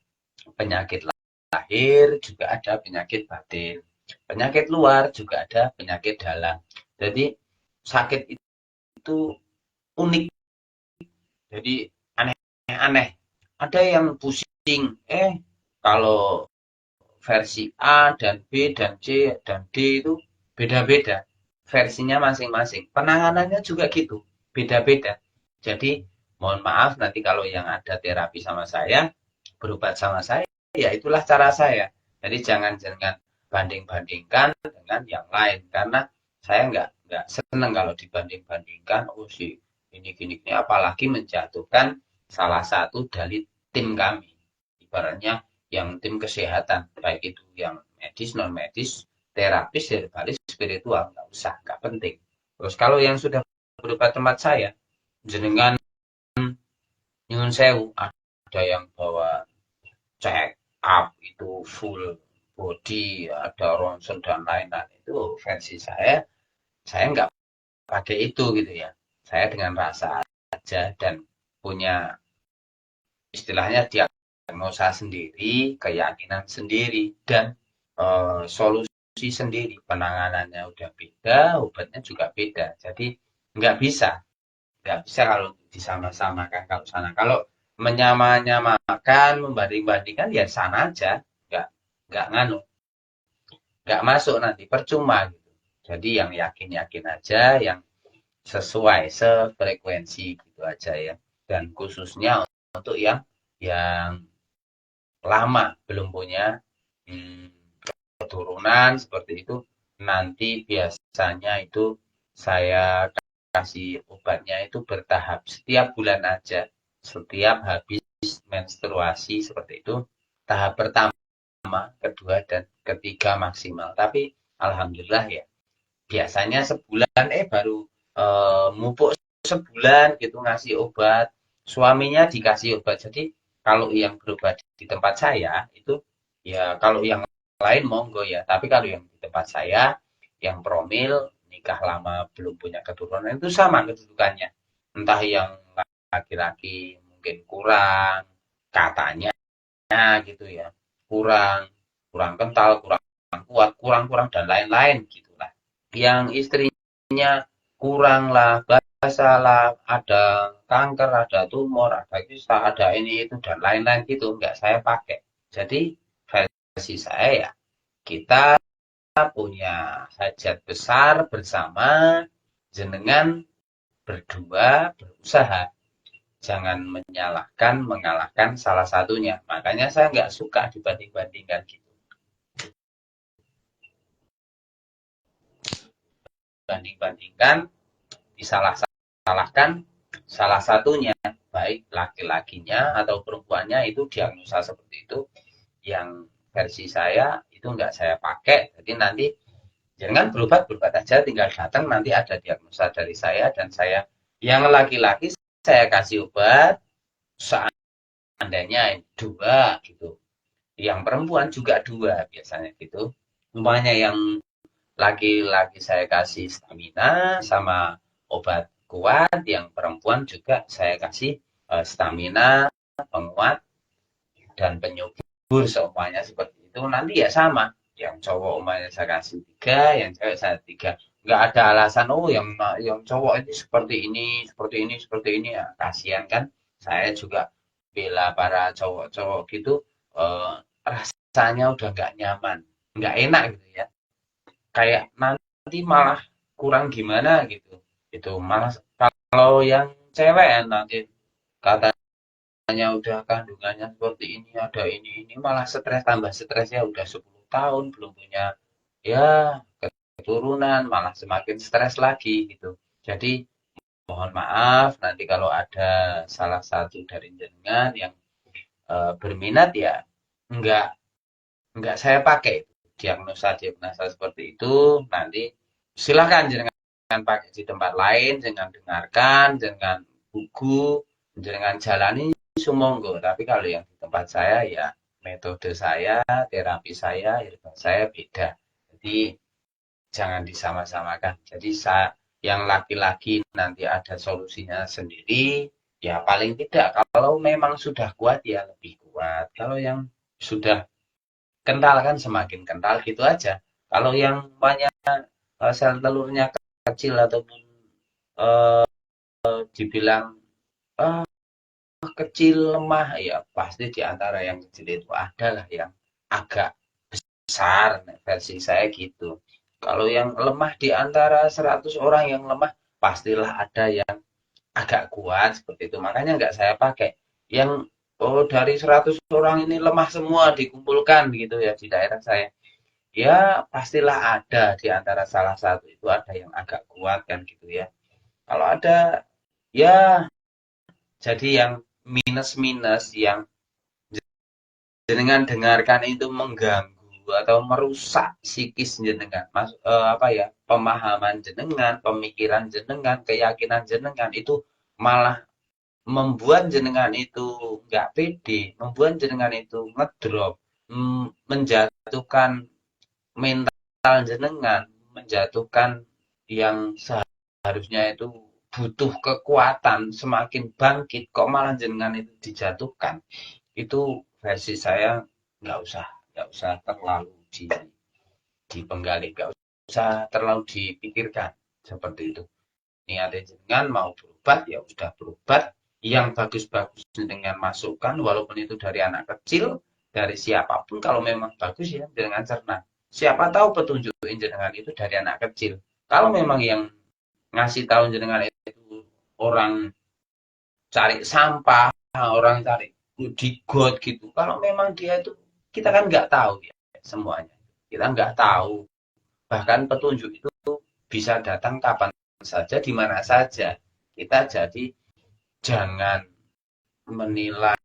penyakit lahir, juga ada penyakit batin. Penyakit luar juga ada penyakit dalam. Jadi sakit itu unik, jadi aneh-aneh. Ada yang pusing, kalau versi A dan B dan C dan D itu beda-beda. Versinya masing-masing. Penanganannya juga gitu, beda-beda. Jadi mohon maaf nanti kalau yang ada terapi sama saya, berobat sama saya, ya itulah cara saya. Jadi jangan banding-bandingkan dengan yang lain karena saya nggak seneng kalau dibanding-bandingkan. Oh si ini gini gini, apalagi menjatuhkan salah satu dari tim kami. Ibaratnya yang tim kesehatan, baik itu yang medis, non medis, terapis, herbalis, spiritual, nggak usah, nggak penting. Terus kalau yang sudah berobat tempat saya, jenengan nyuwun sewu, ada yang bawa check up itu full body, ada ronsen dan lain-lain. Itu versi saya nggak pakai itu gitu ya. Saya dengan rasa aja dan punya istilahnya diagnosa sendiri, keyakinan sendiri, dan solusi sendiri. Penanganannya udah beda, obatnya juga beda. Jadi nggak bisa, nggak bisa kalau disama-samakan kalau sana. Kalau menyamakan, membanding-bandingkan ya sana aja, nggak nganu, nggak masuk nanti percuma gitu. Jadi yang yakin-yakin aja, yang sesuai sefrekuensi gitu aja ya. Dan khususnya untuk yang lama belum punya hmm, keturunan seperti itu, nanti biasanya itu saya kasih obatnya itu bertahap setiap bulan aja, setiap habis menstruasi seperti itu, tahap pertama, kedua, dan ketiga maksimal. Tapi alhamdulillah ya, biasanya sebulan baru mupuk sebulan gitu ngasih obat, suaminya dikasih obat. Jadi kalau yang berobat di tempat saya itu ya, kalau yang lain monggo ya, tapi kalau yang di tempat saya yang promil, nikah lama belum punya keturunan itu sama kedudukannya. Entah yang laki-laki mungkin kurang katanya gitu ya, kurang kurang kental, kurang kuat, kurang dan lain-lain gitulah. Yang istrinya kurang lah, basah lah, ada kanker, ada tumor, ada kista, ada ini itu dan lain-lain gitu, nggak saya pakai. Jadi versi saya ya, kita punya hajat besar bersama, jenengan berdua berusaha. Jangan menyalahkan, mengalahkan salah satunya. Makanya saya nggak suka dibanding-bandingkan gitu. Banding-bandingkan, disalah-salahkan salah satunya, baik laki-lakinya atau perempuannya itu diagnosa seperti itu. Yang versi saya itu nggak saya pakai, jadi nanti jangan berobat aja, tinggal datang nanti ada diagnosa dari saya dan saya. Yang laki-laki saya kasih obat seandainya dua gitu, yang perempuan juga dua biasanya gitu. Umpamanya yang laki-laki saya kasih stamina sama obat kuat, yang perempuan juga saya kasih stamina, penguat, dan penyubur semuanya seperti itu. Nanti ya sama, yang cowok umpamanya saya kasih 3, yang cewek saya 3. Nggak ada alasan, oh yang cowok ini seperti ini, seperti ini, seperti ini. Ya, kasihan kan. Saya juga bela para cowok-cowok gitu, eh, rasanya udah nggak nyaman, nggak enak gitu ya. Kayak nanti malah kurang gimana gitu. Itu malah kalau yang cewek nanti kata udah kandungannya seperti ini, ada ini malah stres, tambah stresnya udah 10 tahun belum punya ya keturunan, malah semakin stres lagi gitu. Jadi mohon maaf nanti kalau ada salah satu dari jenengan yang berminat ya enggak enggak saya pakai diagnosa seperti itu. Nanti silakan jangan pakai di tempat lain, jangan dengarkan, jangan buku, jangan jalani sumonggo. Tapi kalau yang di tempat saya ya metode saya, terapi saya, ilmu saya beda. Jadi jangan disama-samakan. Jadi yang laki-laki nanti ada solusinya sendiri, ya paling tidak kalau memang sudah kuat ya lebih kuat. Kalau yang sudah kental kan semakin kental gitu aja. Kalau yang banyak sel telurnya kecil ataupun eh, dibilang ah, kecil lemah ya pasti di antara yang kecil itu ada lah yang agak besar, nah, versi saya gitu. Kalau yang lemah di antara 100 orang yang lemah pastilah ada yang agak kuat seperti itu. Makanya nggak saya pakai yang oh dari 100 orang ini lemah semua dikumpulkan gitu ya di daerah saya. Ya pastilah ada di antara salah satu itu ada yang agak kuat kan gitu ya. Kalau ada ya jadi yang minus-minus yang jenengan dengarkan itu mengganggu atau merusak psikis jenengan, apa ya, pemahaman jenengan, pemikiran jenengan, keyakinan jenengan itu malah membuat jenengan itu nggak pede, membuat jenengan itu ngedrop, menjatuhkan mental jenengan, menjatuhkan yang seharusnya itu butuh kekuatan semakin bangkit, kok malah jenengan itu dijatuhkan. Itu versi saya nggak usah terlalu dipenggali, nggak usah terlalu dipikirkan seperti itu. Niatnya jenengan mau berobat ya sudah berobat, yang bagus-bagus dengan masukan walaupun itu dari anak kecil, dari siapapun, kalau memang bagus ya dengan cerna. Siapa tahu petunjuk jenengan itu dari anak kecil. Kalau memang yang ngasih tahu jenengan itu orang cari sampah, orang cari di got gitu. Kalau memang dia itu, kita kan nggak tahu ya semuanya. Kita nggak tahu. Bahkan petunjuk itu bisa datang kapan saja, di mana saja. Kita jadi jangan menilai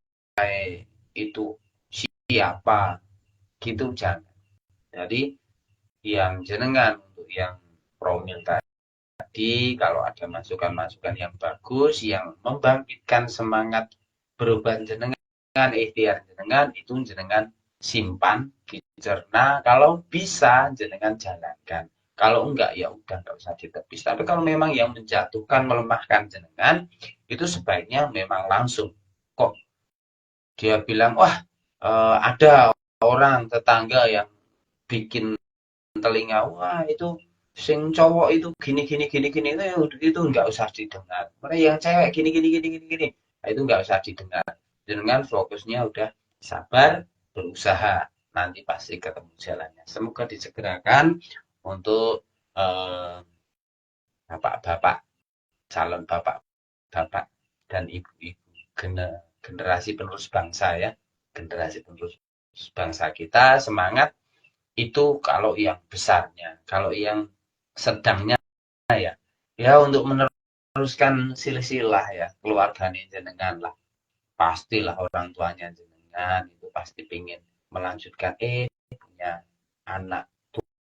itu siapa, gitu jangan. Jadi yang jenengan untuk yang promil tadi, kalau ada masukan-masukan yang bagus, yang membangkitkan semangat berobat jenengan, ikhtiar jenengan, itu jenengan simpan, dicerna, kalau bisa jenengan jalankan. Kalau enggak, ya udah enggak usah ditepis. Tapi kalau memang yang menjatuhkan, melemahkan jenengan, itu sebaiknya memang langsung. Kok dia bilang, wah ada orang tetangga yang bikin telinga, wah itu sing cowok itu gini gini gini gini, itu nggak usah didengar. Mereka yang cewek gini gini gini gini gini, nah, itu nggak usah didengar. Dengan fokusnya udah sabar, berusaha, nanti pasti ketemu jalannya. Semoga disegerakan untuk eh, bapak-bapak, calon bapak-bapak dan ibu-ibu, generasi penerus bangsa ya, generasi penerus bangsa kita. Semangat itu kalau yang besarnya. Kalau yang sedangnya ya, ya untuk meneruskan silsilah ya, keluarganya jenengan lah. Pastilah orang tuanya jenengan itu pasti ingin melanjutkan, punya anak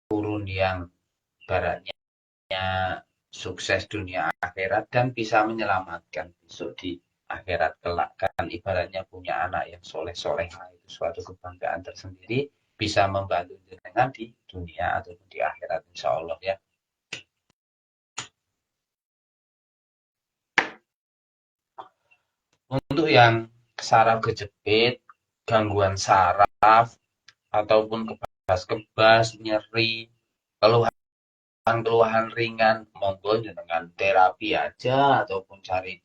turun yang baratnya sukses dunia akhirat dan bisa menyelamatkan besok di akhirat kelak, kan ibaratnya punya anak yang soleh soleh, itu suatu kebanggaan tersendiri. bisa membantu jenengan di dunia ataupun di akhirat insya Allah ya. Untuk yang saraf kejepit, gangguan saraf ataupun kebas-kebas, nyeri, keluhan-keluhan ringan, monggo dengan terapi aja ataupun cari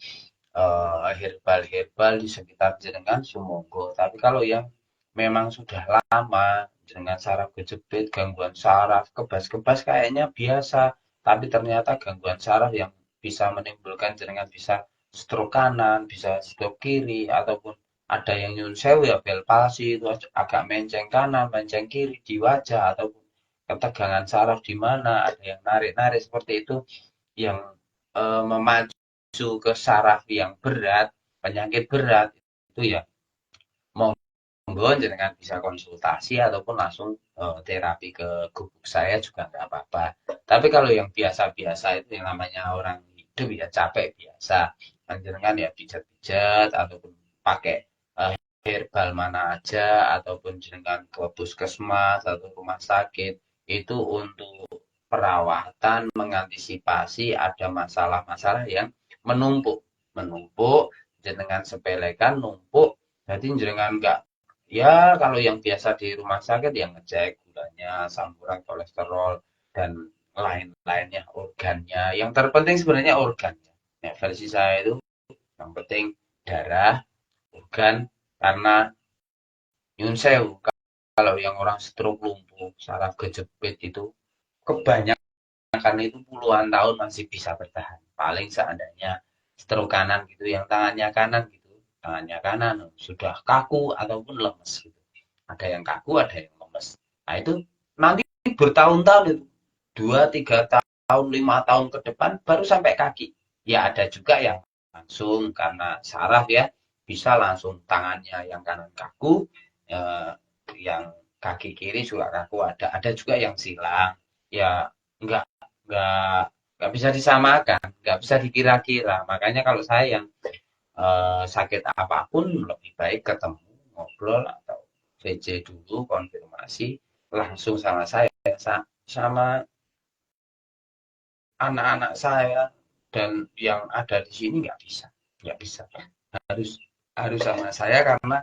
herbal-herbal di sekitar jenengan sumonggo. Tapi kalau yang memang sudah lama dengan saraf kejepit, gangguan saraf, kebas-kebas kayaknya biasa, tapi ternyata gangguan saraf yang bisa menimbulkan jenengan bisa stroke kanan, bisa stroke kiri, ataupun ada yang nyun sewu ya bel palsi itu agak menceng kanan, menceng kiri di wajah ataupun ketegangan saraf di mana, ada yang narik-narik seperti itu yang memacu ke saraf yang berat, penyakit berat itu ya monggo jangan bisa konsultasi ataupun langsung terapi ke gubuk saya juga nggak apa-apa. Tapi kalau yang biasa-biasa itu yang namanya orang hidup ya capek biasa. Jangan ya pijat-pijat ataupun pakai herbal mana aja ataupun dengan ke puskesmas atau rumah sakit itu untuk perawatan mengantisipasi ada masalah-masalah yang menumpuk menumpuk jenengan sepelekan numpuk jadi jenengan enggak ya kalau yang biasa di rumah sakit yang ngecek gulanya campuran kolesterol dan lain-lainnya organnya yang terpenting sebenarnya organnya ya, versi saya itu yang penting darah organ karena nyun sewu kalau yang orang stroke lumpuh saraf kejepit itu kebanyakan itu puluhan tahun masih bisa bertahan paling seandainya stroke kanan gitu yang tangannya kanan sudah kaku ataupun lemes gitu ada yang kaku ada yang lemes nah itu nanti bertahun-tahun itu 2 3 tahun 5 tahun ke depan baru sampai kaki ya ada juga yang langsung karena saraf ya bisa langsung tangannya yang kanan kaku eh, yang kaki kiri juga kaku ada juga yang silang ya nggak nggak nggak bisa disamakan nggak bisa dikira-kira makanya kalau saya yang sakit apapun lebih baik ketemu ngobrol atau VC dulu konfirmasi langsung sama saya sama anak-anak saya dan yang ada di sini nggak bisa harus harus sama saya karena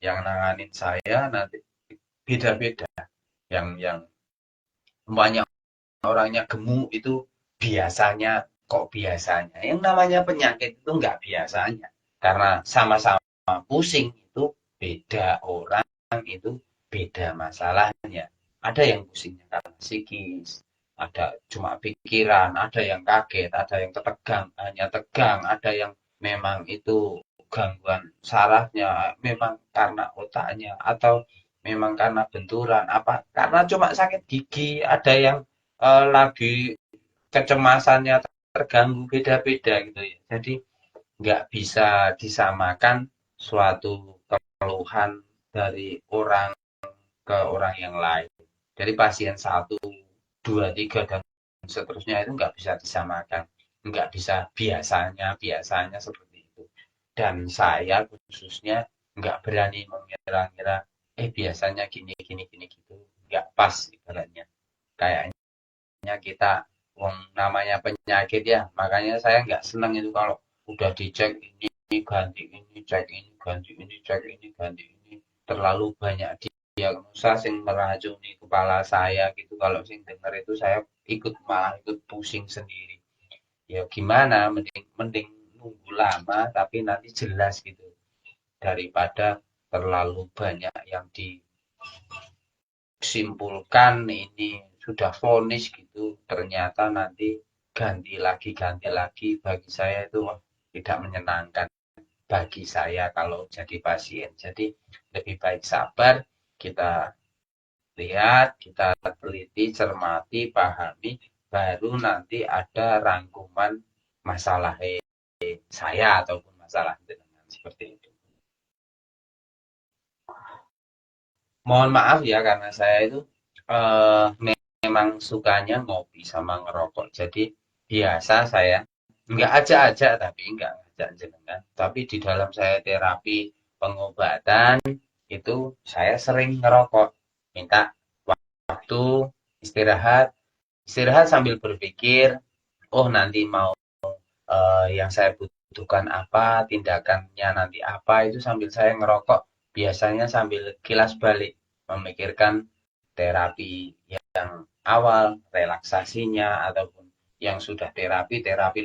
yang nanganin saya nanti beda-beda yang banyak orangnya gemuk itu biasanya kok biasanya yang namanya penyakit itu nggak biasanya karena sama-sama pusing itu beda orang itu beda masalahnya ada yang pusingnya karena psikis ada cuma pikiran ada yang kaget ada yang tegang hanya tegang ada yang memang itu gangguan sarafnya memang karena otaknya atau memang karena benturan apa karena cuma sakit gigi ada yang lagi kecemasannya terganggu beda-beda gitu ya. Jadi nggak bisa disamakan suatu keluhan dari orang ke orang yang lain. Jadi pasien satu, dua, tiga dan seterusnya itu nggak bisa disamakan, nggak bisa biasanya seperti itu. Dan saya khususnya nggak berani mengira-ngira, biasanya gini gini gini gitu, nggak pas ibaratnya. Kayaknya kita namanya penyakit ya makanya saya nggak senang itu kalau udah dicek ini ganti ini cek ini ganti ini cek ini ganti ini terlalu banyak diagnosa sing meracuni kepala saya gitu kalau sing dengar itu saya malah ikut pusing sendiri ya gimana mending mending nunggu lama tapi nanti jelas gitu daripada terlalu banyak yang disimpulkan ini sudah vonis gitu ternyata nanti ganti lagi bagi saya itu tidak menyenangkan bagi saya kalau jadi pasien jadi lebih baik sabar kita lihat kita teliti cermati pahami baru nanti ada rangkuman masalah saya ataupun masalah dengan seperti itu mohon maaf ya karena saya itu eh, memang sukanya ngopi sama ngerokok. Jadi biasa saya nggak aja-aja tapi nggak ngajak jenengan. Tapi di dalam saya terapi pengobatan itu saya sering ngerokok. minta waktu istirahat, istirahat sambil berpikir, oh nanti mau yang saya butuhkan apa, tindakannya nanti apa, itu sambil saya ngerokok, biasanya sambil kilas balik, memikirkan terapi yang awal, relaksasinya, ataupun yang sudah terapi, terapi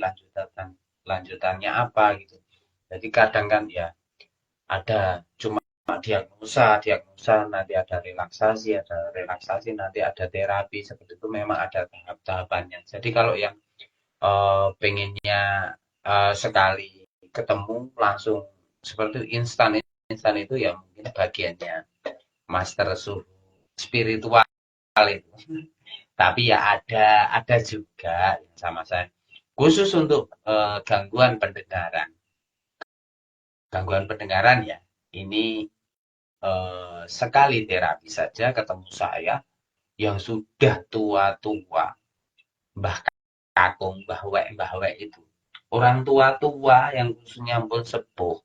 lanjutannya apa gitu. Jadi kadang kan ya ada cuma diagnosa, nanti ada relaksasi, nanti ada terapi, seperti itu memang ada tahap-tahapannya. Jadi kalau yang pengennya sekali ketemu langsung seperti instan itu ya mungkin bagiannya master suhu spiritual itu. Tapi ya ada juga yang sama saya khusus untuk gangguan pendengaran ya. Ini sekali terapi saja ketemu saya yang sudah tua-tua, Mbah Kakung, Mbah Wek itu. Orang tua-tua yang khususnya pun sepuh.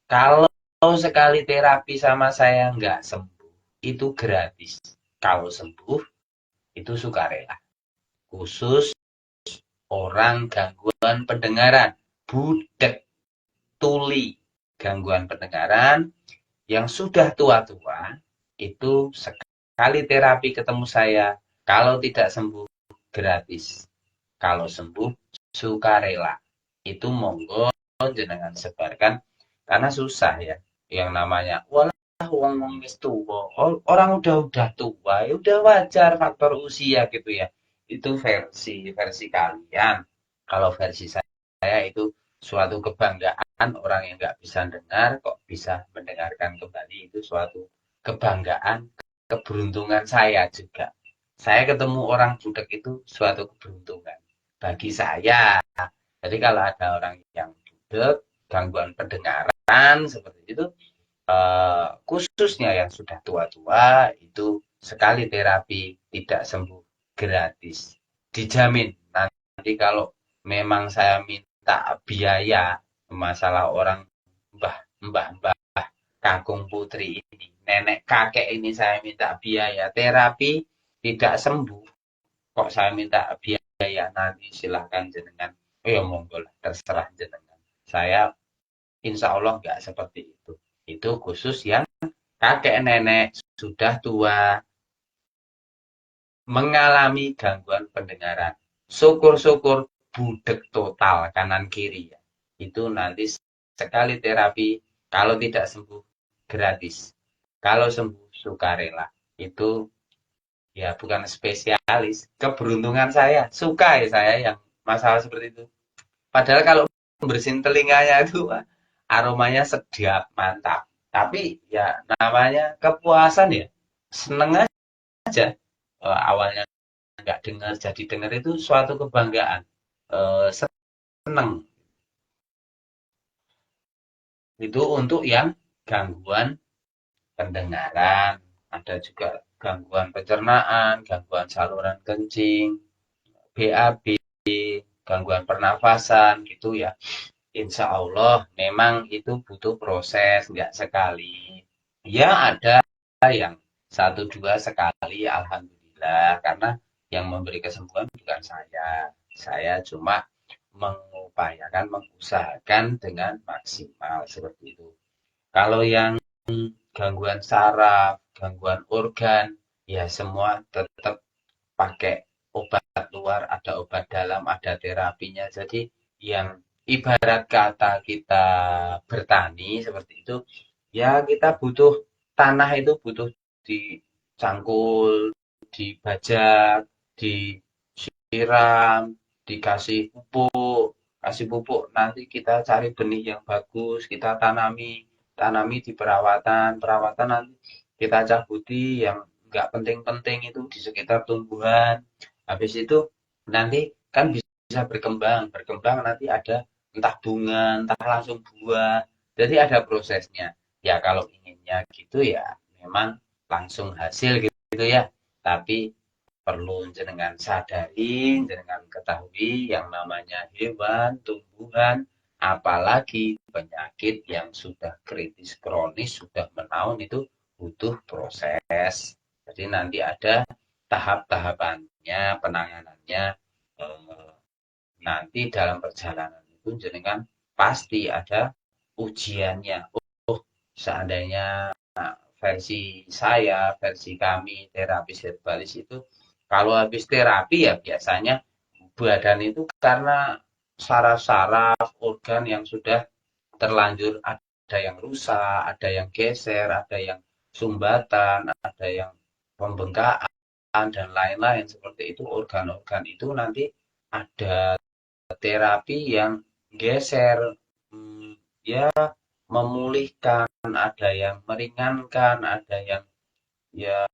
Kalau sekali terapi sama saya nggak sembuh, itu gratis. Kalau sembuh, itu sukarela. Khusus orang gangguan pendengaran, budek, tuli, gangguan pendengaran yang sudah tua-tua, itu sekali terapi ketemu saya, kalau tidak sembuh, gratis. Kalau sembuh, sukarela. Itu monggo jenengan sebarkan, karena susah ya. Yang namanya, walah wong wis tua, orang udah tua, ya udah wajar faktor usia gitu ya. Itu versi kalian. Kalau versi saya itu suatu kebanggaan, orang yang nggak bisa dengar kok bisa mendengarkan kembali, itu suatu kebanggaan, keberuntungan saya juga. Saya ketemu orang budak itu suatu keberuntungan bagi saya. Jadi kalau ada orang yang budak, gangguan pendengaran seperti itu, khususnya yang sudah tua-tua, itu sekali terapi tidak sembuh, gratis. Dijamin. Nanti kalau memang saya minta biaya, masalah orang mbah Kakung Putri ini, nenek kakek ini saya minta biaya terapi tidak sembuh, kok saya minta biaya, nanti silahkan jenengan, oh ya monggo lah, terserah jenengan. Saya insya Allah nggak seperti itu khusus yang kakek nenek sudah tua mengalami gangguan pendengaran, syukur-syukur budek total kanan kiri ya, itu nanti sekali terapi, kalau tidak sembuh gratis, kalau sembuh sukarela. Itu ya bukan spesialis, keberuntungan saya, suka ya saya yang masalah seperti itu. Padahal kalau bersihin telinganya itu aromanya sedap, mantap. Tapi ya namanya kepuasan ya, seneng aja. Awalnya nggak dengar, jadi dengar, itu suatu kebanggaan. Seneng. Itu untuk yang gangguan pendengaran. Ada juga gangguan pencernaan, gangguan saluran kencing, BAB, gangguan pernafasan gitu ya. Insya Allah memang itu butuh proses, nggak sekali. Ya ada yang satu dua sekali, alhamdulillah, karena yang memberi kesembuhan bukan saya. Saya cuma mengusahakan dengan maksimal seperti itu. Kalau yang gangguan saraf, gangguan organ, ya semua tetap pakai obat luar, ada obat dalam, ada terapinya. Jadi yang ibarat kata kita bertani seperti itu, ya kita butuh tanah, itu butuh dicangkul, dibajak, disiram, dikasih pupuk, kasih pupuk, nanti kita cari benih yang bagus, kita tanami di perawatan nanti kita cabuti yang nggak penting-penting itu di sekitar tumbuhan. Habis itu nanti kan bisa berkembang nanti ada entah bunga, entah langsung buah. Jadi ada prosesnya. Ya kalau inginnya gitu ya memang langsung hasil gitu ya. Tapi perlu jenengan sadari, jenengan ketahui yang namanya hewan, tumbuhan, apalagi penyakit yang sudah kritis kronis, sudah menaun, itu butuh proses. Jadi nanti ada tahap-tahapannya, penanganannya. eh, Nanti dalam perjalanan itu jenengan pasti ada ujiannya. Oh, seandainya versi kami terapis herbalis itu kalau habis terapi ya biasanya badan itu karena saraf-saraf organ yang sudah terlanjur ada yang rusak, ada yang geser, ada yang sumbatan, ada yang pembengkakan dan lain-lain seperti itu organ-organ itu nanti ada terapi yang geser, ya memulihkan, ada yang meringankan, ada yang ya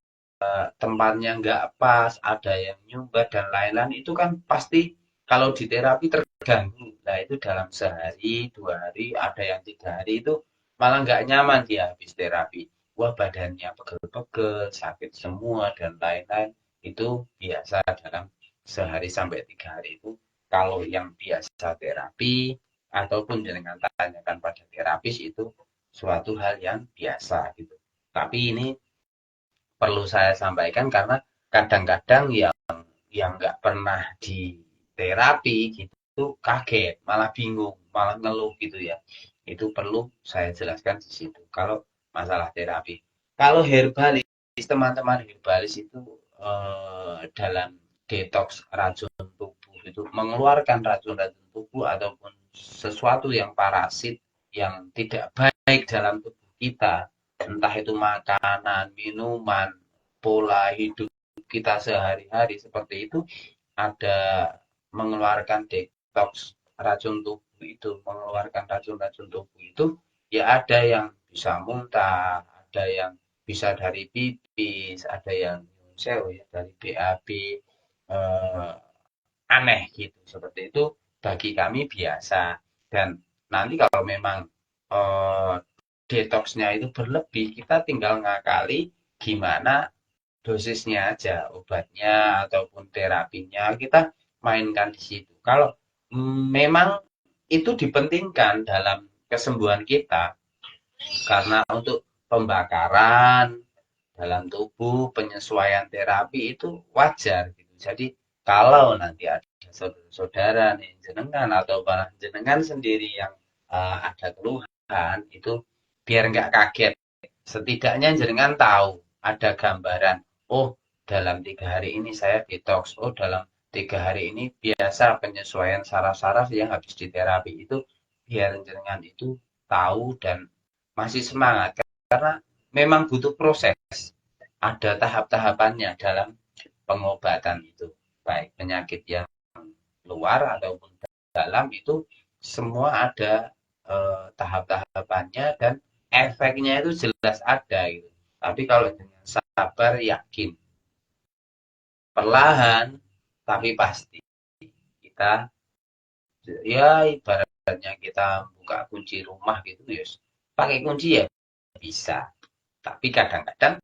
tempatnya nggak pas, ada yang nyumbat dan lain-lain itu kan pasti kalau di terapi terganggu. Nah itu dalam sehari, 2 hari, ada yang 3 hari itu malah nggak nyaman dia habis terapi. Wah badannya pegel-pegel, sakit semua dan lain-lain. Itu biasa dalam sehari sampai 3 hari itu. Kalau yang biasa terapi ataupun dengan tanyakan pada terapis itu suatu hal yang biasa gitu. Tapi ini perlu saya sampaikan karena kadang-kadang yang nggak pernah di terapi gitu kaget, malah bingung, malah ngeluh gitu ya. Itu perlu saya jelaskan di situ. Kalau masalah terapi, kalau herbalis, teman-teman herbalis itu dalam detox racun tubuh itu mengeluarkan racun-racun tubuh ataupun sesuatu yang parasit yang tidak baik dalam tubuh kita, entah itu makanan, minuman, pola hidup kita sehari-hari seperti itu, ada mengeluarkan detox racun tubuh itu, mengeluarkan racun-racun tubuh itu, ya ada yang bisa muntah, ada yang bisa dari pipis, ada yang sewu ya dari BAB, eh, aneh gitu. Seperti itu bagi kami biasa. Dan nanti kalau memang eh, detoxnya itu berlebih, kita tinggal ngakali gimana dosisnya aja, obatnya ataupun terapinya kita mainkan di situ. Kalau memang itu dipentingkan dalam kesembuhan kita, karena untuk pembakaran dalam tubuh, penyesuaian terapi itu wajar gitu. Jadi kalau nanti ada saudara-saudara nih jenengan atau bahkan jenengan sendiri yang ada keluhan itu biar nggak kaget. Setidaknya jenengan tahu ada gambaran. Oh, dalam 3 hari ini saya detox. Oh, dalam 3 hari ini biasa penyesuaian saraf-saraf yang habis diterapi itu biar jenengan itu tahu dan masih semangat karena memang butuh proses, ada tahap-tahapannya dalam pengobatan itu, baik penyakit yang luar ataupun dalam itu semua ada tahap-tahapannya dan efeknya itu jelas ada gitu. Tapi kalau dengan sabar, yakin, perlahan tapi pasti kita ya ibaratnya kita buka kunci rumah gitu ya, pakai kunci ya bisa. Tapi kadang-kadang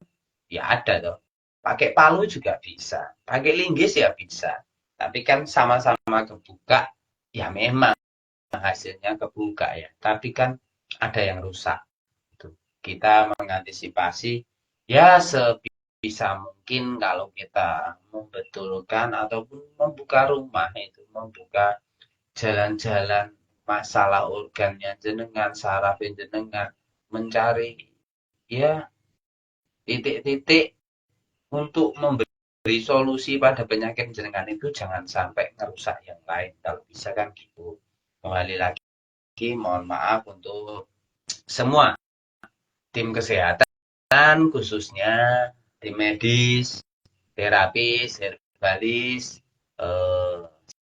ya ada toh. Pakai palu juga bisa. Pakai linggis ya bisa. Tapi kan sama-sama kebuka, ya memang hasilnya kebuka ya. Tapi kan ada yang rusak. Kita mengantisipasi ya sebisa mungkin kalau kita membetulkan ataupun membuka rumah itu, membuka jalan-jalan masalah organnya jenengan, saraf jenengan, mencari ya titik-titik untuk memberi solusi pada penyakit jenengan itu jangan sampai ngerusak yang lain. Kalau bisa kan gitu. Kembali lagi, mohon maaf untuk semua tim kesehatan, khususnya tim medis, terapis, herbalis, eh,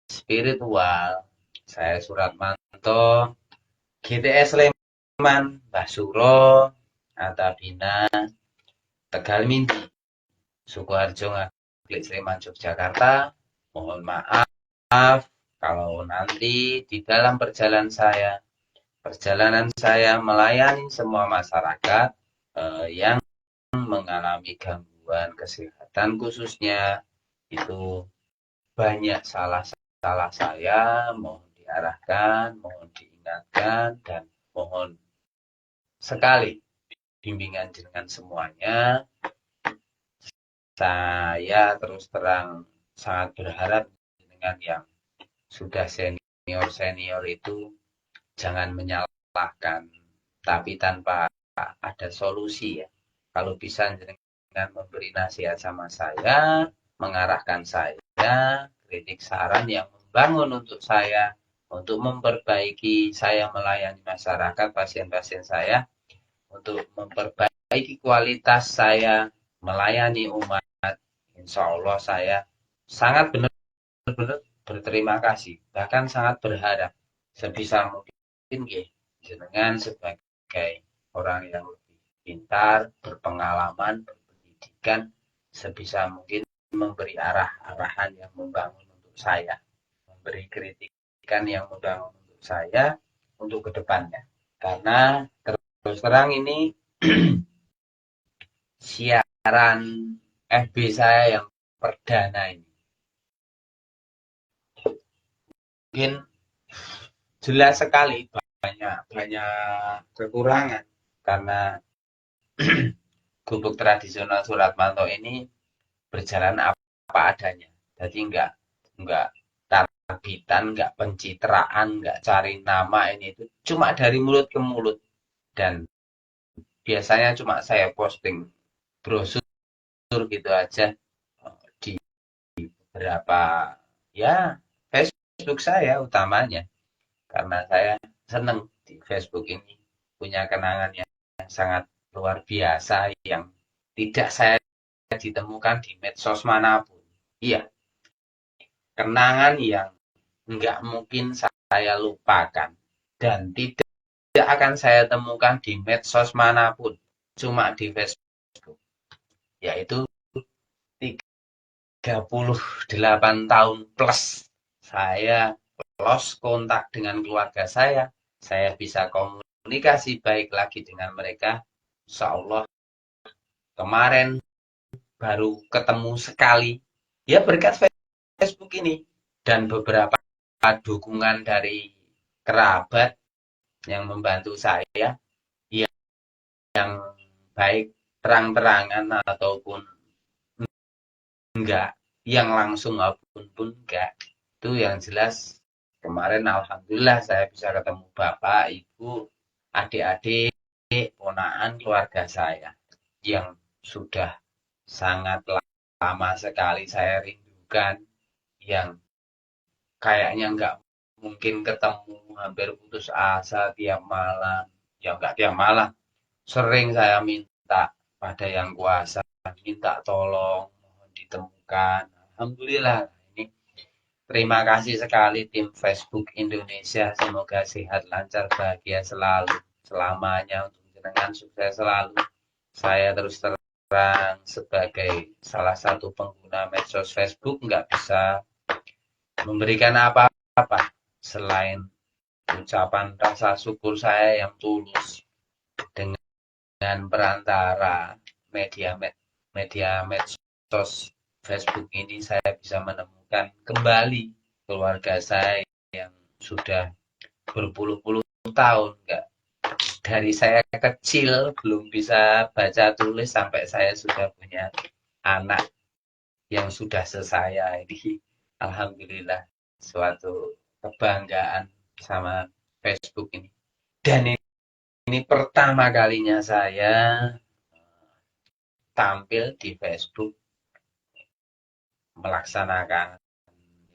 spiritual. Saya Suratmanto, GTS Sleman, Mbah Suro, Atabina, Tegal Mindi, Sukoharjo, Ngaglik, Sleman, Yogyakarta. Mohon maaf kalau nanti di dalam perjalanan saya melayani semua masyarakat yang mengalami gangguan kesehatan khususnya itu banyak salah saya, mohon diarahkan, mohon diingatkan, dan mohon sekali bimbingan dengan semuanya. saya terus terang sangat berharap dengan yang sudah senior-senior itu jangan menyalahkan, tapi tanpa ada solusi ya. Kalau bisa dengan memberi nasihat sama saya, mengarahkan saya, kritik saran yang membangun untuk saya, untuk memperbaiki saya melayani masyarakat, pasien-pasien saya, untuk memperbaiki kualitas saya melayani umat. Insya Allah saya sangat benar-benar berterima kasih, bahkan sangat berharap sebisa mungkin jenengan sebagai orang yang lebih pintar, berpengalaman, berpendidikan, sebisa mungkin memberi arahan yang membangun untuk saya, memberi kritikan yang membangun untuk saya untuk kedepannya. Karena terus terang ini siaran FB saya yang perdana ini mungkin jelas sekali banyak kekurangan karena gubuk tradisional Suratmanto ini berjalan apa adanya. Jadi enggak tarbitan, enggak pencitraan, enggak cari nama ini itu cuma dari mulut ke mulut dan biasanya cuma saya posting brosur gitu aja di beberapa ya Facebook saya utamanya karena saya seneng di Facebook ini punya kenangan yang sangat luar biasa yang tidak saya ditemukan di medsos manapun. Iya, kenangan yang nggak mungkin saya lupakan dan tidak akan saya temukan di medsos manapun, cuma di Facebook, yaitu 38 tahun plus saya lost kontak dengan keluarga saya bisa komunikasi baik lagi dengan mereka, insya Allah kemarin baru ketemu sekali, ya berkat Facebook ini dan beberapa dukungan dari kerabat yang membantu saya, yang baik terang-terangan ataupun enggak, yang langsung maupun pun enggak. Itu yang jelas kemarin alhamdulillah saya bisa ketemu bapak, ibu, adik-adik, ponakan keluarga saya yang sudah sangat lama sekali saya rindukan, yang kayaknya nggak mungkin ketemu, hampir putus asa tiap malam. Ya nggak tiap malam, sering saya minta pada yang kuasa, minta tolong, mohon ditemukan. Alhamdulillah, ini terima kasih sekali tim Facebook Indonesia. Semoga sehat, lancar, bahagia selalu, selamanya untuk jenengan sukses selalu. Saya terus terang sebagai salah satu pengguna medsos Facebook nggak bisa memberikan apa-apa selain ucapan rasa syukur saya yang tulus dengan perantara media medsos Facebook ini saya bisa menemukan kembali keluarga saya yang sudah berpuluh-puluh tahun enggak, dari saya kecil belum bisa baca tulis sampai saya sudah punya anak yang sudah sesaya ini. Alhamdulillah suatu kebanggaan sama Facebook ini. Dan ini pertama kalinya saya tampil di Facebook melaksanakan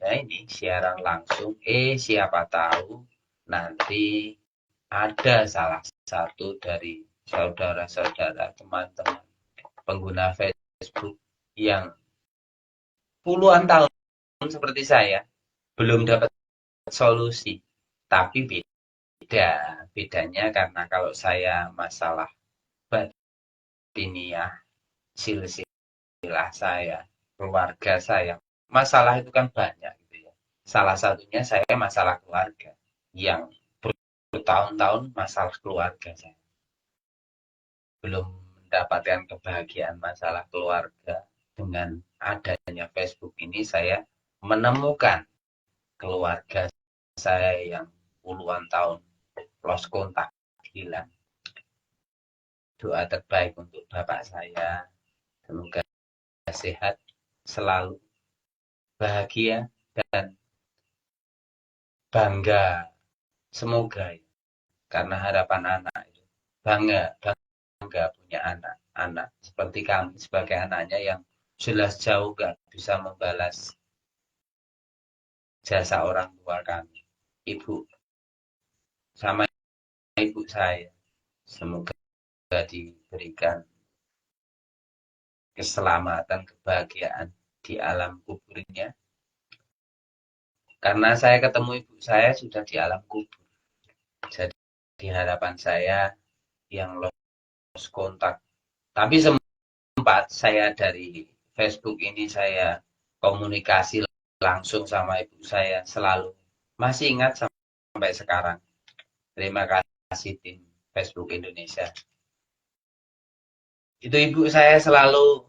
ya ini siaran langsung. Siapa tahu nanti ada salah satu dari saudara-saudara teman-teman pengguna Facebook yang puluhan tahun seperti saya belum dapat solusi, tapi bedanya karena kalau saya masalah batiniah, silsilah saya, keluarga saya, masalah itu kan banyak gitu ya. Salah satunya saya masalah keluarga yang bertahun-tahun masalah keluarga saya belum mendapatkan kebahagiaan masalah keluarga. Dengan adanya Facebook ini saya menemukan keluarga saya yang puluhan tahun lost kontak, hilang. Doa terbaik untuk bapak saya, semoga sehat, selalu bahagia dan bangga. Semoga ya, karena harapan anak itu bangga punya anak seperti kami sebagai anaknya yang jelas jauh gak bisa membalas jasa orang tua kami, ibu sama ibu saya. Semoga diberikan keselamatan, kebahagiaan di alam kuburnya. Karena saya ketemu ibu saya sudah di alam kubur. Jadi harapan saya yang lost kontak. Tapi sempat saya dari Facebook ini saya komunikasi langsung sama ibu saya selalu. Masih ingat sampai sekarang. Terima kasih tim Facebook Indonesia. Itu ibu saya selalu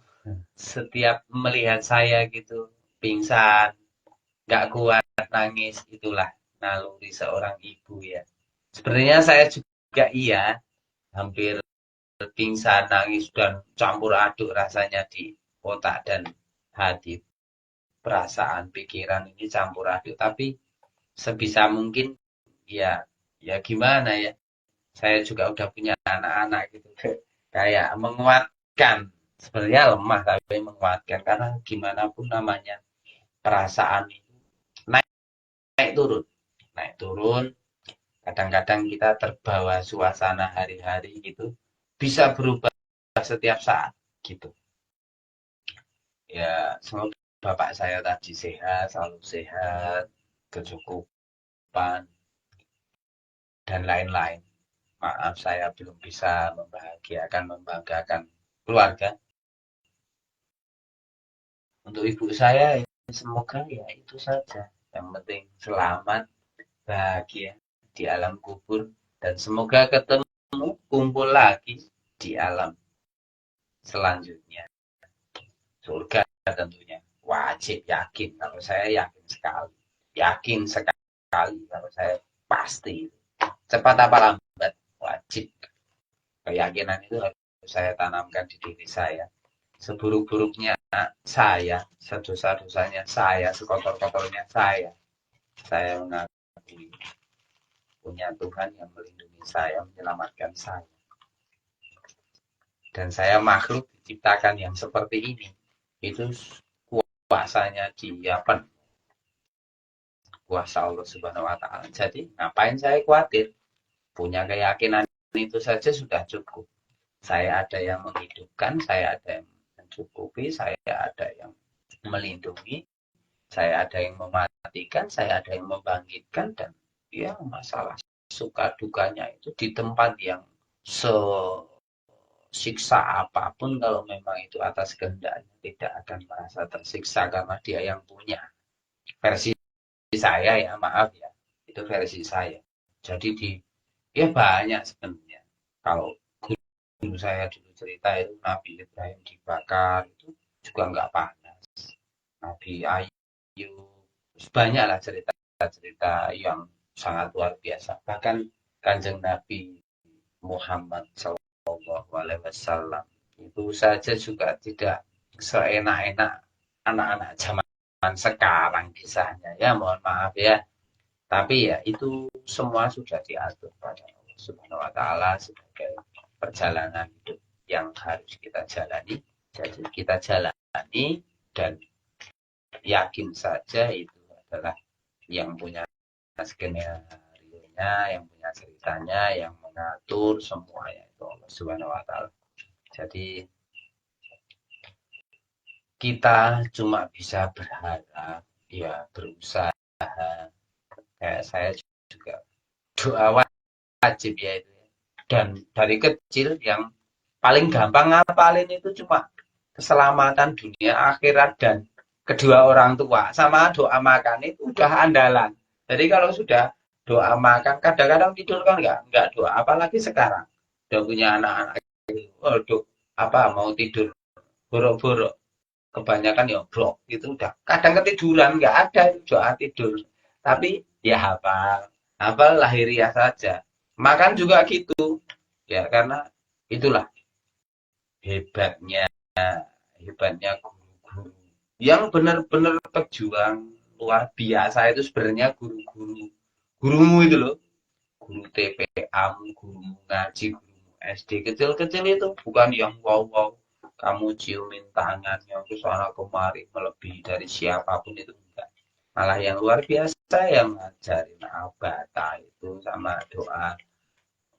setiap melihat saya gitu pingsan, nggak kuat nangis, itulah naluri seorang ibu ya. Sebenarnya saya juga iya, hampir pingsan, nangis dan campur aduk rasanya di otak dan hati, perasaan, pikiran ini campur aduk. Tapi sebisa mungkin ya ya gimana ya, saya juga udah punya anak-anak gitu, kayak menguatkan. Sebenarnya lemah tapi menguatkan karena gimana pun namanya perasaan itu naik, naik turun, naik turun. Kadang-kadang kita terbawa suasana hari-hari gitu, bisa berubah setiap saat gitu. Ya semoga bapak saya tadi sehat, selalu sehat, kecukupan dan lain-lain. Maaf saya belum bisa membahagiakan, membanggakan keluarga. Untuk ibu saya ya, semoga ya itu saja. Yang penting selamat, bahagia di alam kubur, dan semoga ketemu kumpul lagi di alam selanjutnya. Surga tentunya. Wajib, yakin. Kalau saya yakin sekali. Yakin sekali kalau saya pasti. Cepat apa lambat, wajib. Keyakinan itu harus saya tanamkan di diri saya. Seburuk-buruknya saya, sedosa-dosanya saya, sekotor-kotornya saya mengakui punya Tuhan yang melindungi saya, menyelamatkan saya. Dan saya makhluk diciptakan yang seperti ini. Itu kuasanya dia penuh. Kuasa Allah Subhanahu wa taala. Jadi, ngapain saya khawatir? Punya keyakinan itu saja sudah cukup. Saya ada yang menghidupkan, saya ada yang mencukupi, saya ada yang melindungi, saya ada yang mematikan, saya ada yang membangkitkan, dan ya masalah suka dukanya itu di tempat yang siksa apapun, kalau memang itu atas kehendaknya, tidak akan merasa tersiksa karena dia yang punya. Versi saya ya, maaf ya, itu versi saya. Jadi ya banyak sebenarnya. Kalau guru saya dulu cerita itu Nabi Ibrahim dibakar itu juga nggak panas. Nabi Ayub, banyaklah cerita-cerita yang sangat luar biasa. Bahkan Kanjeng Nabi Muhammad SAW itu saja juga tidak seenak-enak anak-anak zaman sekarang kisahnya. Ya mohon maaf ya. Tapi ya itu semua sudah diatur pada Allah Subhanahu wa taala sebagai perjalanan hidup yang harus kita jalani. Jadi kita jalani dan yakin saja itu adalah yang punya skenario-nya, yang punya ceritanya, yang mengatur semuanya itu Allah Subhanahu wa taala. Jadi kita cuma bisa berharap, ya berusaha. Kayak saya juga doa wajib ya itu. Dan dari kecil yang paling gampang ngapalin itu cuma keselamatan dunia akhirat dan kedua orang tua, sama doa makan itu udah andalan. Jadi kalau sudah doa makan, kadang-kadang tidur kan nggak doa, apalagi sekarang udah punya anak-anak, waduh apa mau tidur borok-borok, kebanyakan ya blok itu udah kadang ketiduran, nggak ada doa tidur. Tapi ya hafal lahiriah saja. Makan juga gitu ya, karena itulah hebatnya hebatnya Yang benar-benar pejuang luar biasa itu sebenarnya gurumu itu loh, guru TPA, guru ngaji, guru SD kecil-kecil itu, bukan yang wow-wow kamu ciumin tangannya ke sana kemari melebihi dari siapapun, itu enggak. Malah yang luar biasa yang ngajarin abata itu sama doa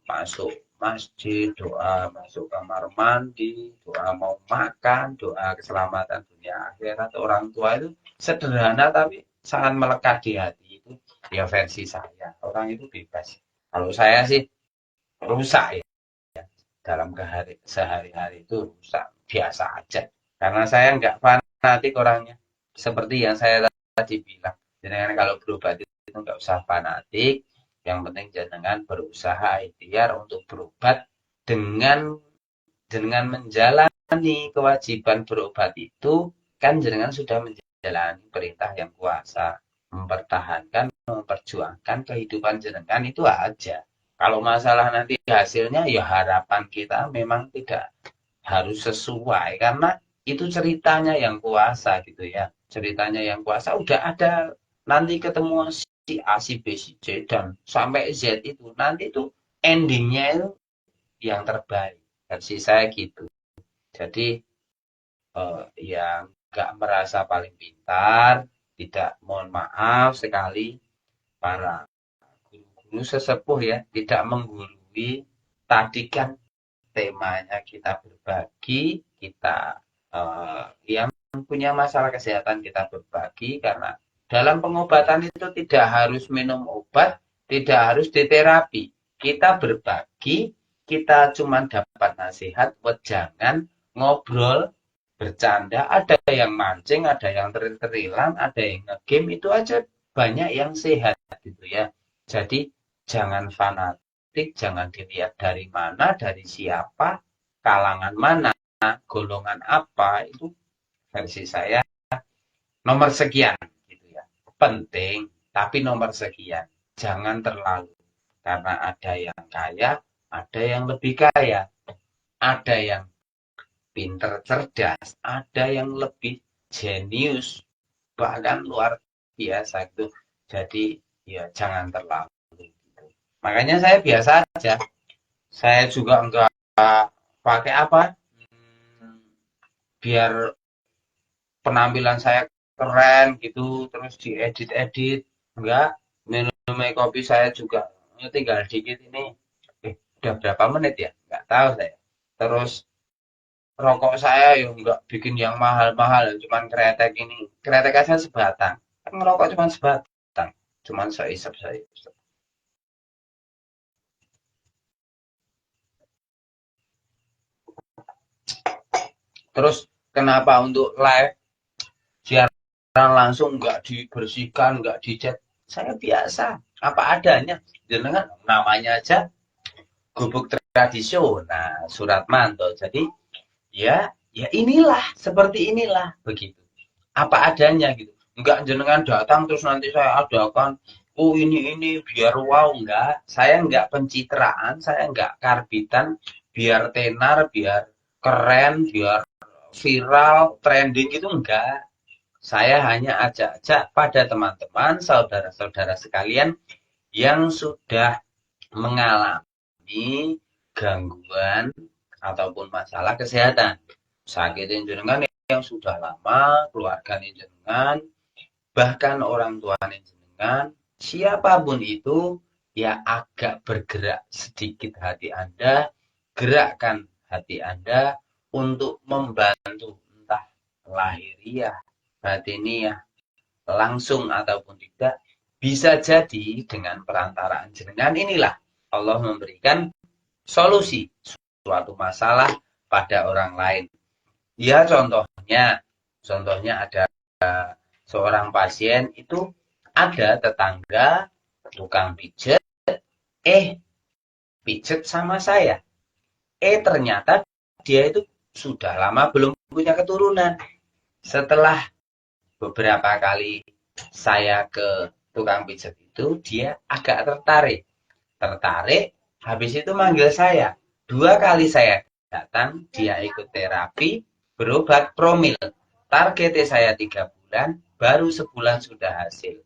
masuk masjid, doa masuk kamar mandi, doa mau makan, doa keselamatan dunia akhirat. Orang tua itu sederhana tapi sangat melekat di hati. Itu ya versi saya. Orang itu bebas. Kalau saya sih rusak ya, dalam sehari-hari itu rusak biasa aja. Karena saya nggak fanatik orangnya. Seperti yang saya tadi bilang. Jadi kalau berobat itu nggak usah fanatik. Yang penting jangan berusaha ikhtiar untuk berobat dengan menjalani kewajiban berobat itu, kan jenengan sudah menjalani perintah yang kuasa, mempertahankan, memperjuangkan kehidupan jenengan, itu aja. Kalau masalah nanti hasilnya, ya harapan kita memang tidak harus sesuai, karena itu ceritanya yang kuasa gitu ya. Ceritanya yang kuasa udah ada, nanti ketemu si A, si B, si C, dan sampai Z itu, nanti itu endingnya itu yang terbaik. Versi saya gitu. Jadi yang nggak merasa paling pintar, tidak, mohon maaf sekali, para guru-guru sesepuh ya, tidak menggurui. Tadi kan temanya kita berbagi, kita yang punya masalah kesehatan kita berbagi, karena dalam pengobatan itu tidak harus minum obat, tidak harus diterapi. Kita berbagi, kita cuma dapat nasihat, jangan ngobrol, bercanda, ada yang mancing, ada yang terilang, ada yang ngegame, itu aja banyak yang sehat gitu ya. Jadi jangan fanatik, jangan dilihat dari mana, dari siapa, kalangan mana, golongan apa, itu versi saya nomor sekian gitu ya. Penting, tapi nomor sekian. Jangan terlalu. Karena ada yang kaya, ada yang lebih kaya, ada yang pinter cerdas, ada yang lebih jenius, bahkan luar biasa gitu. Jadi ya jangan terlalu gitu. Makanya saya biasa aja. Saya juga enggak pakai apa, biar penampilan saya keren gitu terus diedit-edit. Enggak, minum kopi saya juga tinggal dikit ini. Udah berapa menit ya? Enggak tahu saya. Terus rokok saya ya enggak bikin yang mahal-mahal, cuman kretek ini. Kretek aja sebatang. Kan ngerokok cuman sebatang. Cuman seisep-seisep. Terus kenapa untuk live siaran langsung nggak dibersihkan, nggak dicat? Saya biasa, apa adanya. Jangan namanya aja gubuk tradisional, surat manto. Jadi ya, ya inilah, seperti inilah begitu. Apa adanya gitu. Enggak jenengan datang terus nanti saya adakan, oh ini biar wow, enggak. Saya enggak pencitraan, saya enggak karbitan biar tenar, biar keren, biar viral, trending, itu enggak. Saya hanya ajak-ajak pada teman-teman, saudara-saudara sekalian yang sudah mengalami gangguan ataupun masalah kesehatan. Sakit jenengan yang sudah lama, keluarga jenengan, bahkan orang tua jenengan, siapapun itu, ya agak bergerak sedikit hati Anda, gerakkan hati Anda untuk membantu, entah lahiriah, batiniah, langsung ataupun tidak, bisa jadi dengan perantaraan jenengan inilah Allah memberikan solusi suatu masalah pada orang lain. Ya contohnya ada seorang pasien itu, ada tetangga tukang pijet, pijet sama saya. Ternyata dia itu sudah lama belum punya keturunan. Setelah beberapa kali saya ke tukang pijet itu, dia agak tertarik, habis itu manggil saya. 2 kali saya datang, dia ikut terapi, berobat promil. targetnya saya 3 bulan, baru sebulan sudah hasil.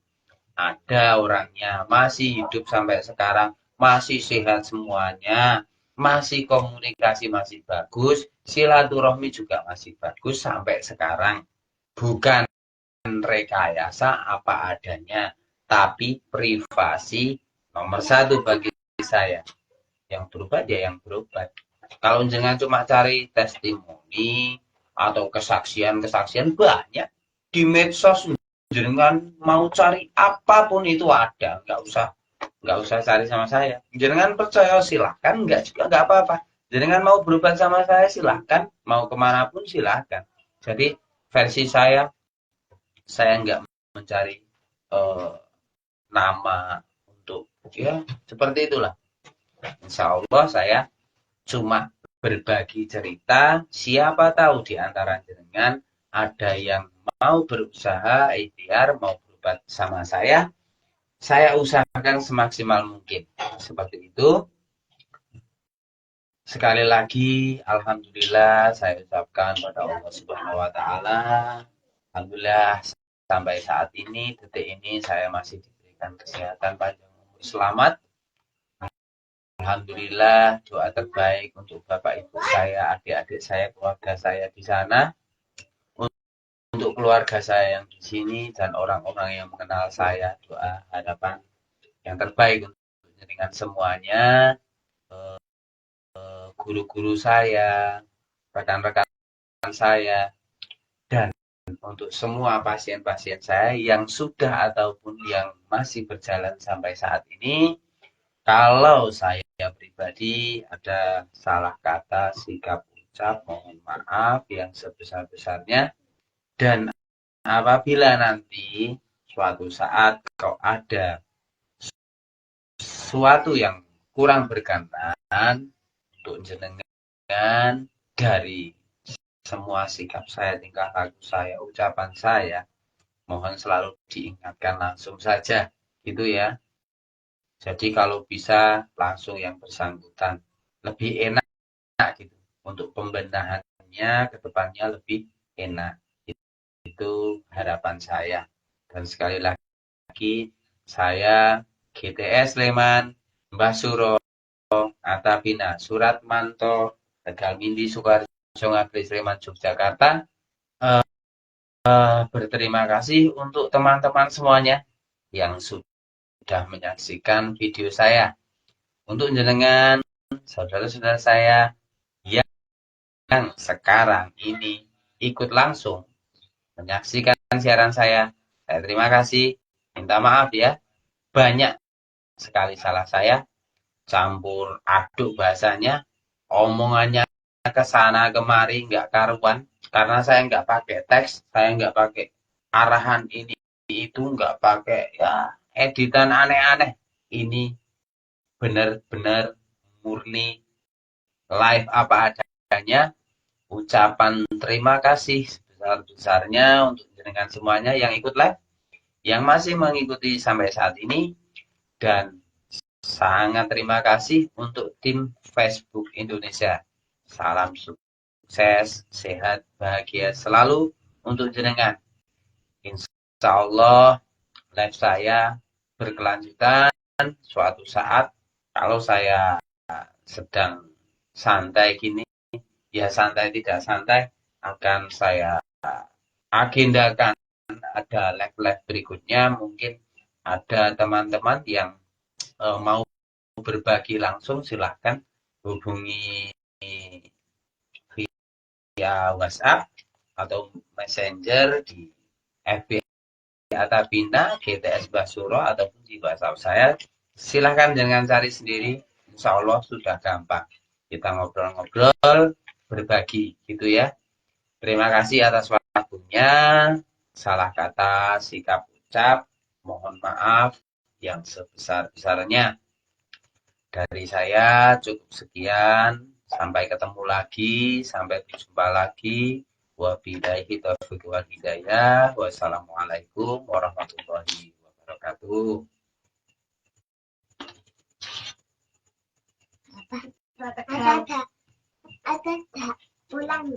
Ada orangnya masih hidup sampai sekarang, masih sehat semuanya, masih komunikasi masih bagus, silaturahmi juga masih bagus sampai sekarang. Bukan rekayasa apa adanya, tapi privasi nomor satu bagi saya. Yang berobat ya yang berobat. Kalau jangan cuma cari testimoni atau kesaksian-kesaksian banyak di medsos, jenengan mau cari apapun itu ada, nggak usah cari sama saya. Jenengan percaya silahkan, nggak juga nggak apa-apa. Jenengan mau berobat sama saya silahkan, mau kemanapun silahkan. Jadi versi saya nggak mencari eh, nama untuk ya seperti itulah. Insya Allah saya cuma berbagi cerita, siapa tahu di antara jenengan ada yang mau berusaha ikhtiar mau berobat sama saya usahakan semaksimal mungkin. Seperti itu. Sekali lagi, alhamdulillah saya ucapkan pada Allah Subhanahu wa taala. Alhamdulillah sampai saat ini, detik ini saya masih diberikan kesehatan panjang umur selamat. Alhamdulillah doa terbaik untuk Bapak Ibu saya, adik-adik saya, keluarga saya di sana, untuk keluarga saya yang di sini dan orang-orang yang mengenal saya, doa harapan yang terbaik untuk dengan semuanya, guru-guru saya, rekan-rekan saya, dan untuk semua pasien-pasien saya yang sudah ataupun yang masih berjalan sampai saat ini. Kalau saya pribadi ada salah kata, sikap ucap, mohon maaf yang sebesar-besarnya. Dan apabila nanti suatu saat kau ada sesuatu yang kurang berkenan untuk jenengan dari semua sikap saya, tingkah laku saya, ucapan saya, mohon selalu diingatkan langsung saja, gitu ya. Jadi kalau bisa langsung yang bersangkutan lebih enak gitu. Untuk pembenahannya ke depannya lebih enak. Itu harapan saya. Dan sekali lagi saya GTS Sleman, Mbah Suro, Atabina, Suratmanto, Tegal Mindi, Sukoharjo, Ngagel, Sleman, Yogyakarta. Berterima kasih untuk teman-teman semuanya yang sudah menyaksikan video saya. Untuk jenengan, saudara-saudara saya yang sekarang ini ikut langsung menyaksikan siaran saya terima kasih. Minta maaf ya, banyak sekali salah saya, campur aduk bahasanya, omongannya ke sana kemari nggak karuan, karena saya nggak pakai teks, saya nggak pakai arahan ini itu, nggak pakai ya editan aneh-aneh. Ini benar-benar murni live apa adanya. Ucapan terima kasih sebesar-besarnya untuk jenengan semuanya yang ikut live, yang masih mengikuti sampai saat ini, dan sangat terima kasih untuk tim Facebook Indonesia. Salam sukses, sehat, bahagia selalu untuk jenengan. Insya Allah live saya berkelanjutan suatu saat. Kalau saya sedang santai gini, ya santai tidak santai, akan saya agendakan ada live-live berikutnya. Mungkin ada teman-teman yang mau berbagi langsung, silahkan hubungi via WhatsApp atau Messenger di FB Atabina, GTS Basuro, ataupun di WhatsApp saya. Silahkan jangan cari sendiri, insya Allah sudah gampang. Kita ngobrol-ngobrol, berbagi gitu ya. Terima kasih atas waktunya. Salah kata, sikap ucap, mohon maaf yang sebesar-besarnya. Dari saya cukup sekian. Sampai ketemu lagi, sampai berjumpa lagi. Wabillahi taufiq wal hidayah. Wassalamualaikum warahmatullahi wabarakatuh. Ada pulang.